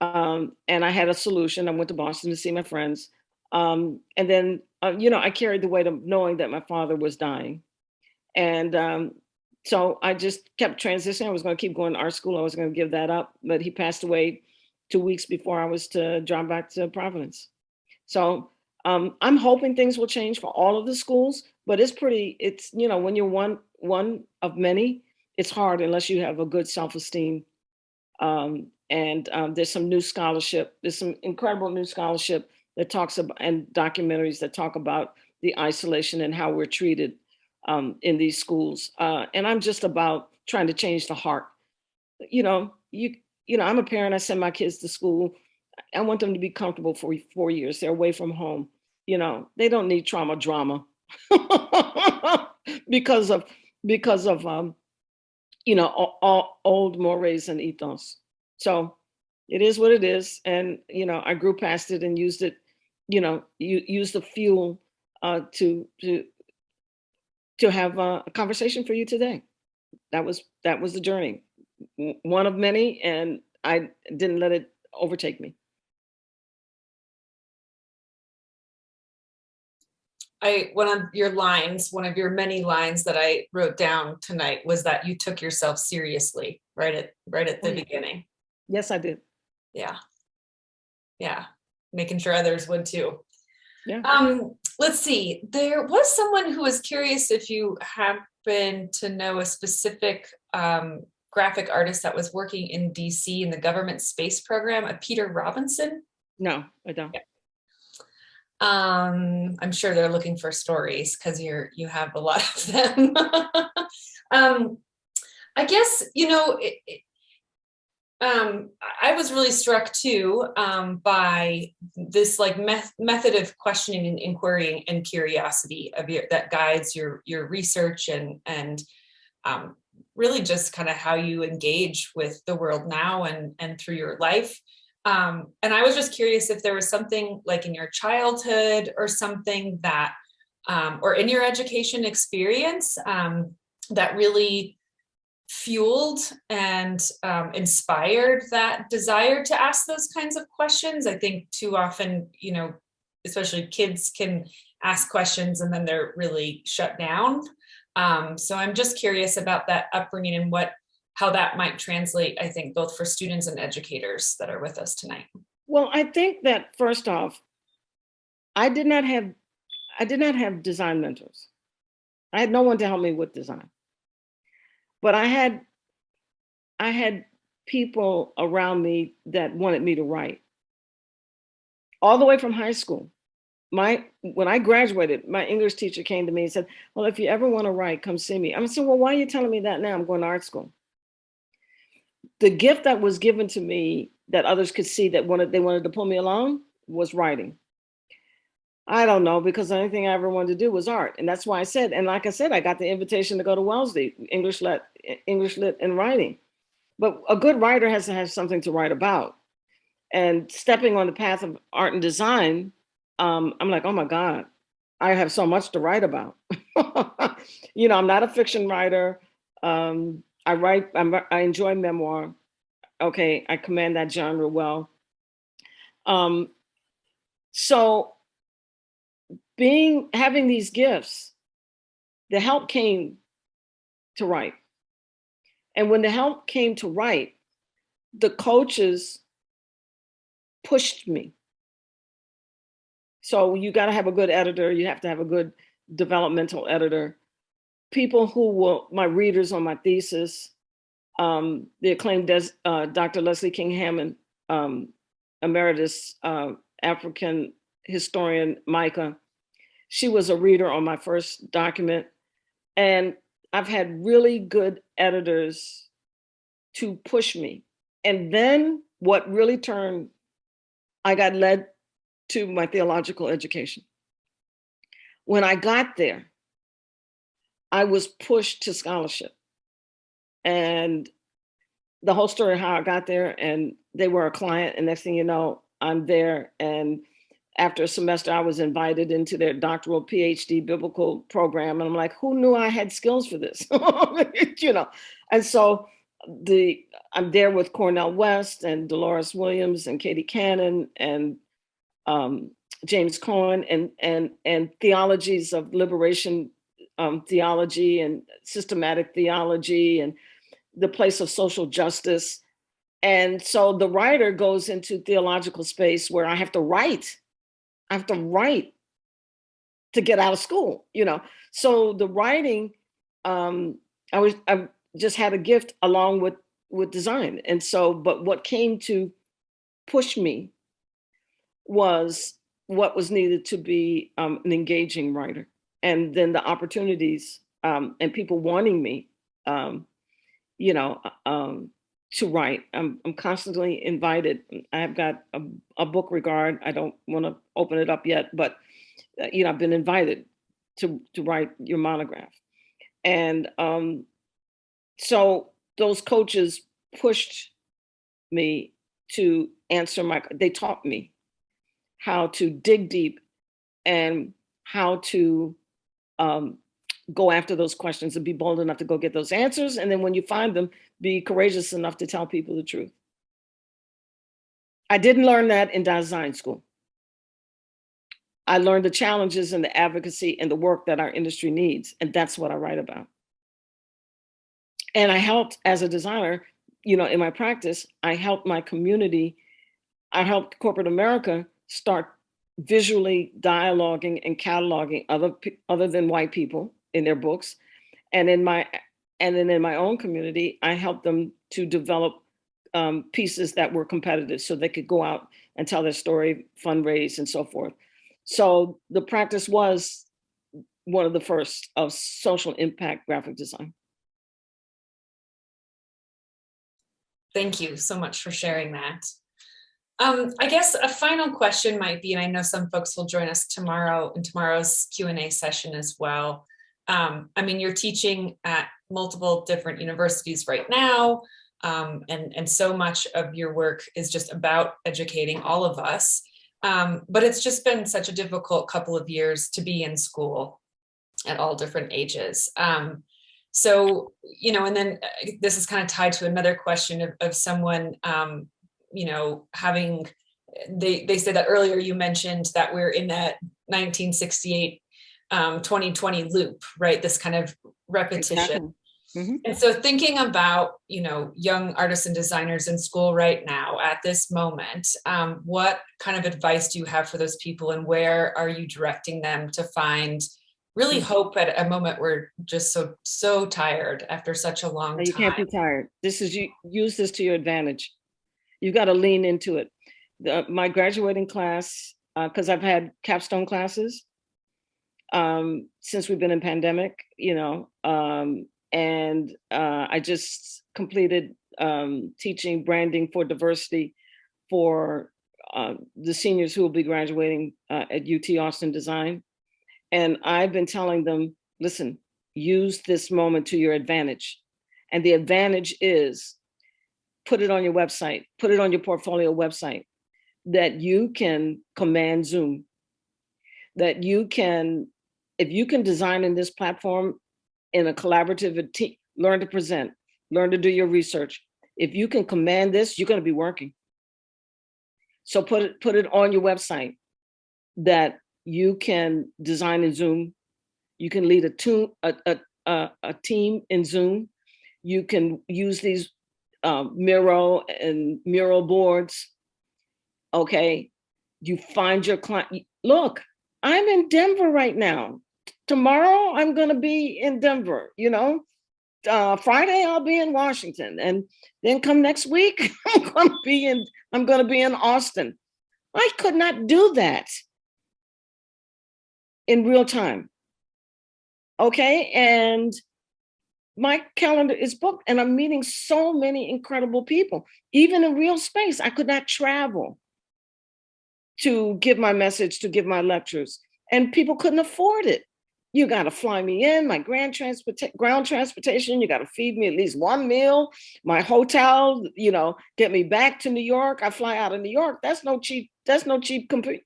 and I had a solution. I went to Boston to see my friends. And then, I carried the weight of knowing that my father was dying. And so I just kept transitioning. I was going to keep going to art school. I was going to give that up. But he passed away 2 weeks before I was to drive back to Providence. So I'm hoping things will change for all of the schools. But it's when you're one of many, it's hard unless you have a good self-esteem. And there's some new scholarship. There's some incredible new scholarship that talks about, and documentaries that talk about the isolation and how we're treated in these schools. And I'm just about trying to change the heart. I'm a parent, I send my kids to school. I want them to be comfortable for 4 years. They're away from home. They don't need trauma drama because of all old mores and ethos. So it is what it is. And, I grew past it and used it, use the fuel to have a conversation for you today. That was the journey, one of many, and I didn't let it overtake me. One of your many lines that I wrote down tonight was that you took yourself seriously right at the beginning. Yes, I did. Yeah. Making sure others would too. Yeah. Let's see. There was someone who was curious if you happen to know a specific graphic artist that was working in DC in the government space program, a Peter Robinson. No, I don't. Yeah. I'm sure they're looking for stories because you have a lot of them. I guess, I was really struck too by this method of questioning and inquiry and curiosity that guides your research and really just kind of how you engage with the world now and through your life. And I was just curious if there was something like in your childhood or something that, or in your education experience that really fueled and inspired that desire to ask those kinds of questions. I think too often, especially kids can ask questions and then they're really shut down. So I'm just curious about that upbringing and how that might translate, I think, both for students and educators that are with us tonight. Well, I think that first off, I did not have design mentors. I had no one to help me with design. But I had people around me that wanted me to write. All the way from high school. When I graduated, my English teacher came to me and said, well, if you ever want to write, come see me. I said, well, why are you telling me that now? I'm going to art school. The gift that was given to me that others could see that they wanted to pull me along was writing. I don't know, because the only thing I ever wanted to do was art. And that's why I said, and like I said, I got the invitation to go to Wellesley, English Lit and writing. But a good writer has to have something to write about. And stepping on the path of art and design, I'm like, oh my God, I have so much to write about. I'm not a fiction writer. I enjoy memoir. Okay, I command that genre well. So having these gifts, the help came to write. And when the help came to write, the coaches pushed me. So you got to have a good editor. You have to have a good developmental editor. People who were my readers on my thesis, the acclaimed Dr. Leslie King Hammond, emeritus African historian Micah. She was a reader on my first document. And I've had really good editors to push me. And then what really I got led to my theological education. When I got there, I was pushed to scholarship. And the whole story of how I got there, and they were a client, and next thing you know, I'm there. And after a semester, I was invited into their doctoral PhD biblical program. And I'm like, who knew I had skills for this? And so I'm there with Cornell West and Dolores Williams and Katie Cannon and James Cohen and theologies of liberation theology and systematic theology and the place of social justice. And so the writer goes into theological space where I have to write to get out of school, So the writing, I just had a gift along with design. And so, but what came to push me was what was needed to be an engaging writer. And then the opportunities and people wanting me, you know, to write. I'm constantly invited. I've got a book regard. I don't want to open it up yet, but you know, I've been invited to write your monograph. And so those coaches pushed me to answer they taught me how to dig deep and how to go after those questions and be bold enough to go get those answers. And then when you find them, be courageous enough to tell people the truth. I didn't learn that in design school. I learned the challenges and the advocacy and the work that our industry needs. And that's what I write about. And I helped as a designer, you know, in my practice, I helped my community. I helped corporate America start visually dialoguing and cataloging other than white people in their books. And then in my own community, I helped them to develop pieces that were competitive so they could go out and tell their story, fundraise, and so forth. So the practice was one of the first of social impact graphic design. Thank you so much for sharing that. I guess a final question might be, and I know some folks will join us tomorrow in tomorrow's Q&A session as well. I mean, you're teaching at multiple different universities right now, and so much of your work is just about educating all of us. But it's just been such a difficult couple of years to be in school at all different ages. So, you know, and then this is kind of tied to another question of someone, you know, they said that earlier you mentioned that we're in that 1968, 2020 loop, right? This kind of repetition. Exactly. Mm-hmm. And so thinking about, you know, young artists and designers in school right now at this moment, what kind of advice do you have for those people, and where are you directing them to find really hope at a moment we're just so tired after such a long time? You can't be tired. Use this to your advantage. You've got to lean into it. My graduating class, because I've had capstone classes since we've been in pandemic, you know, and I just completed teaching branding for diversity for the seniors who will be graduating at UT Austin Design. And I've been telling them, listen, use this moment to your advantage. And the advantage is put it on your website, put it on your portfolio website, that you can command Zoom, that you can, if you can design in this platform in a collaborative team, learn to present, learn to do your research. If you can command this, you're going to be working. So put it on your website that you can design in Zoom. You can lead a team in Zoom. You can use these Miro and mural boards. Okay, you find your client. Look, I'm in Denver right now. Tomorrow I'm going to be in Denver. You know, Friday I'll be in Washington, and then come next week I'm going to be in Austin. I could not do that in real time. Okay, and my calendar is booked, and I'm meeting so many incredible people. Even in real space, I could not travel to give my message, to give my lectures, and people couldn't afford it. You got to fly me in, my ground transportation. You got to feed me at least one meal. My hotel, you know, get me back to New York. I fly out of New York. That's no cheap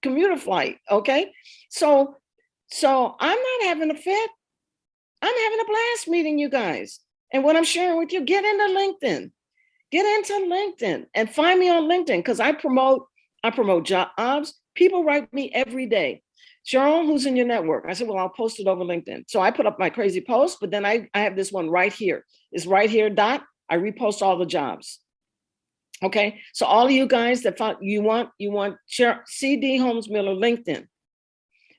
commuter flight. Okay, so I'm not having a fit. I'm having a blast meeting you guys. And what I'm sharing with you, get into LinkedIn. Get into LinkedIn and find me on LinkedIn, because I promote jobs. People write me every day. Cheryl, who's in your network? I said, well, I'll post it over LinkedIn. So I put up my crazy post, but then I have this one right here. It's right here, I repost all the jobs. Okay, so all of you guys that you want CD Holmes Miller LinkedIn.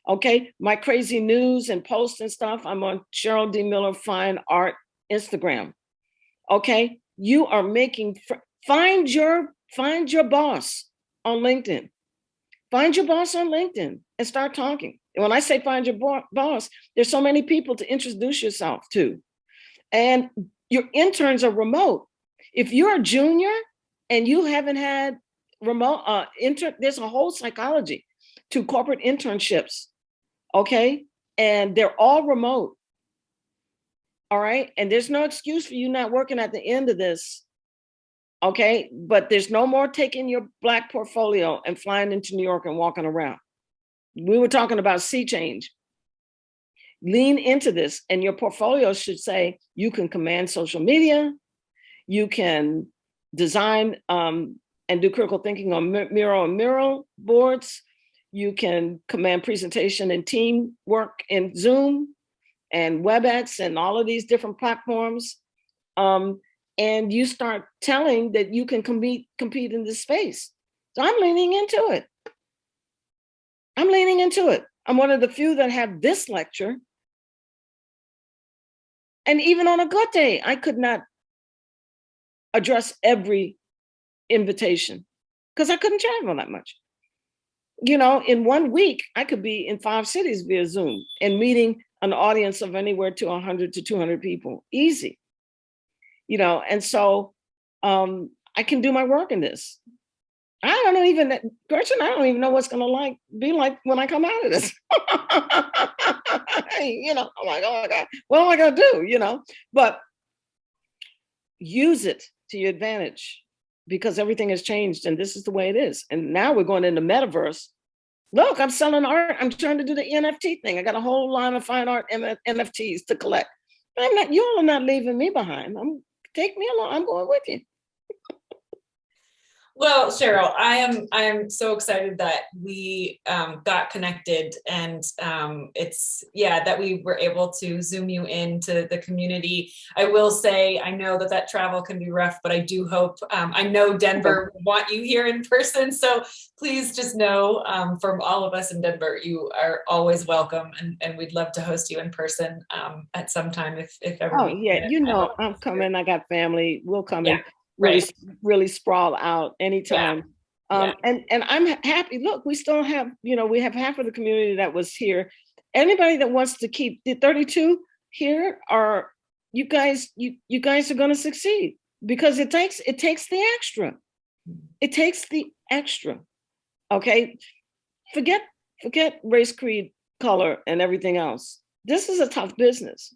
Okay, my crazy news and posts and stuff, I'm on Cheryl D. Miller Fine Art Instagram. Okay, you are find your boss on LinkedIn. Find your boss on LinkedIn and start talking. And when I say find your boss, there's so many people to introduce yourself to. And your interns are remote. If you're a junior and you haven't had remote there's a whole psychology to corporate internships, okay? And they're all remote, all right? And there's no excuse for you not working at the end of this, okay? But there's no more taking your Black portfolio and flying into New York and walking around. We were talking about sea change. Lean into this, and your portfolio should say you can command social media, you can design and do critical thinking on mural boards, you can command presentation and team work in Zoom and WebEx and all of these different platforms. And you start telling that you can compete in this space. So I'm leaning into it. I'm one of the few that have this lecture. And even on a good day, I could not address every invitation because I couldn't travel that much. You know, in 1 week, I could be in 5 cities via Zoom and meeting an audience of anywhere to 100 to 200 people, easy. You know, and so I can do my work in this. Gretchen, I don't even know what's gonna be like when I come out of this. You know, I'm like, oh my God, what am I gonna do? You know, but use it to your advantage because everything has changed and this is the way it is. And now we're going into metaverse. Look, I'm selling art. I'm trying to do the NFT thing. I got a whole line of fine art NFTs to collect. But you all are not leaving me behind. Take me along. I'm going with you. Well, Cheryl, I am so excited that we got connected, and that we were able to Zoom you into the community. I will say, I know that travel can be rough, but I do hope, I know Denver want you here in person. So please just know from all of us in Denver, you are always welcome, and we'd love to host you in person at some time if ever. Oh yeah, you know, I'm coming. I got family. We'll come in. Right. Really sprawl out anytime. And I'm happy. Look, we still have, you know, we have half of the community that was here. Anybody that wants to keep the 32 here are you guys are going to succeed because it takes the extra. It takes the extra. Okay. Forget race, creed, color, and everything else. This is a tough business.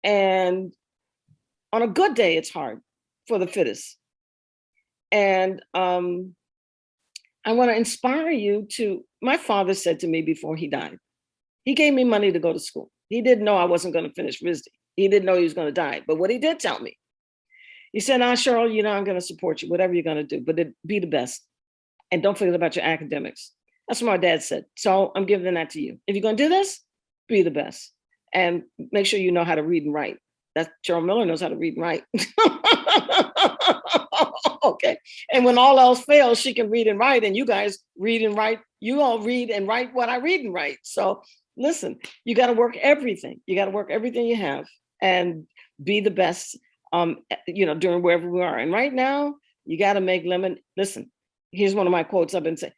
And on a good day, it's hard for the fittest. And I want to inspire you to, my father said to me before he died, he gave me money to go to school. He didn't know I wasn't going to finish RISD. He didn't know he was going to die. But what he did tell me, he said, Cheryl, you know, I'm going to support you, whatever you're going to do, but be the best. And don't forget about your academics. That's what my dad said. So I'm giving that to you. If you're going to do this, be the best. And make sure you know how to read and write. Cheryl Miller knows how to read and write. Okay. And when all else fails, she can read and write, and you guys read and write. You all read and write what I read and write. So listen, you got to work everything. You got to work everything you have and be the best, you know, during wherever we are. And right now, you got to make lemon. Listen, here's one of my quotes I've been saying.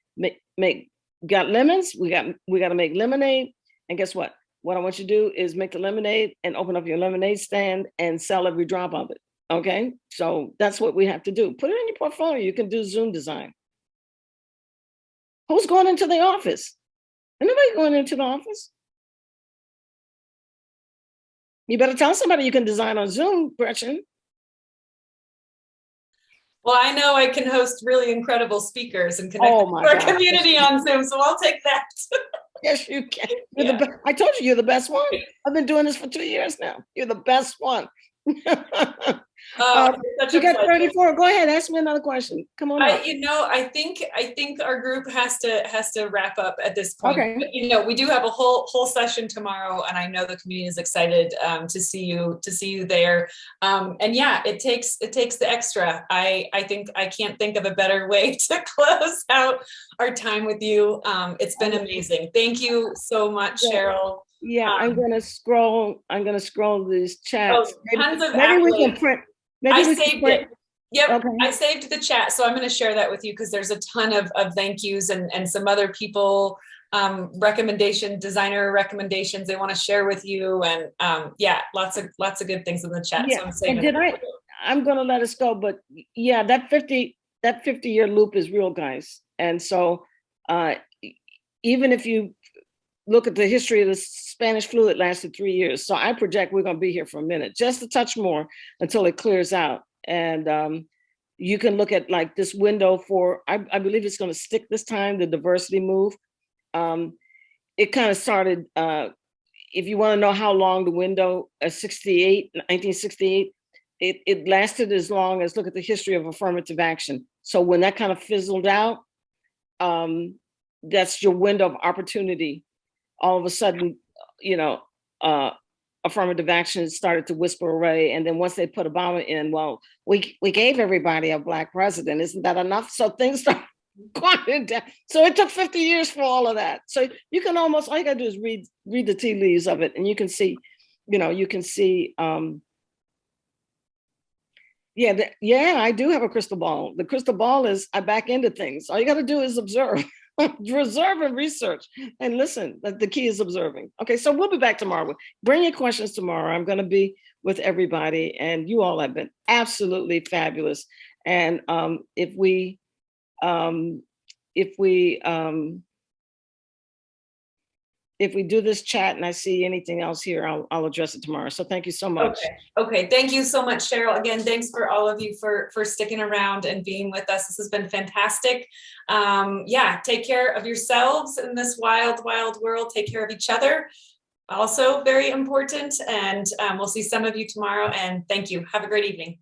Got lemons, we got to make lemonade. And guess what? What I want you to do is make the lemonade and open up your lemonade stand and sell every drop of it. Okay, so that's what we have to do. Put it in your portfolio. You can do Zoom design. Who's going into the office? Anybody going into the office? You better tell somebody you can design on Zoom, Gretchen. Well, I know I can host really incredible speakers and connect with our community on Zoom, so I'll take that. Yes, you can. I told you, you're the best one. I've been doing this for 2 years now. You're the best one. You got 34. Go ahead, ask me another question. Come on. I think our group has to wrap up at this point. Okay. But, you know, we do have a whole session tomorrow, and I know the community is excited to see you there. And yeah, it takes the extra. I think I can't think of a better way to close out our time with you. It's been amazing. Thank you so much, Cheryl. Yeah, I'm gonna scroll these chats. Maybe we can print. I saved it. Yep, okay. I saved the chat, so I'm going to share that with you because there's a ton of thank yous and some other people designer recommendations they want to share with you. And yeah, lots of good things in the chat. Yeah, So I'm saving and I'm going to let us go, but yeah, that 50-year loop is real, guys. And so even if you look at the history of the Spanish flu, it lasted 3 years. So I project we're going to be here for a minute, just a touch more until it clears out. And you can look at like this window for, I believe it's going to stick this time, the diversity move. It kind of started, if you want to know how long the window, 1968, it lasted as long as, look at the history of affirmative action. So when that kind of fizzled out, that's your window of opportunity. All of a sudden, affirmative action started to whisper away. And then once they put Obama in, well, we gave everybody a Black president. Isn't that enough? So things started going down. So it took 50 years for all of that. So you can almost, all you gotta do is read the tea leaves of it, and you can see, I do have a crystal ball. The crystal ball is, I back into things. All you gotta do is observe. Reserve and research and listen. The key is observing. Okay, so we'll be back tomorrow. Bring your questions tomorrow. I'm going to be with everybody, and you all have been absolutely fabulous. And if we do this chat and I see anything else here, I'll address it tomorrow. So thank you so much. Okay. Thank you so much, Cheryl. Again, thanks for all of you for sticking around and being with us. This has been fantastic. Yeah, take care of yourselves in this wild, wild world. Take care of each other. Also very important. And we'll see some of you tomorrow. And thank you. Have a great evening.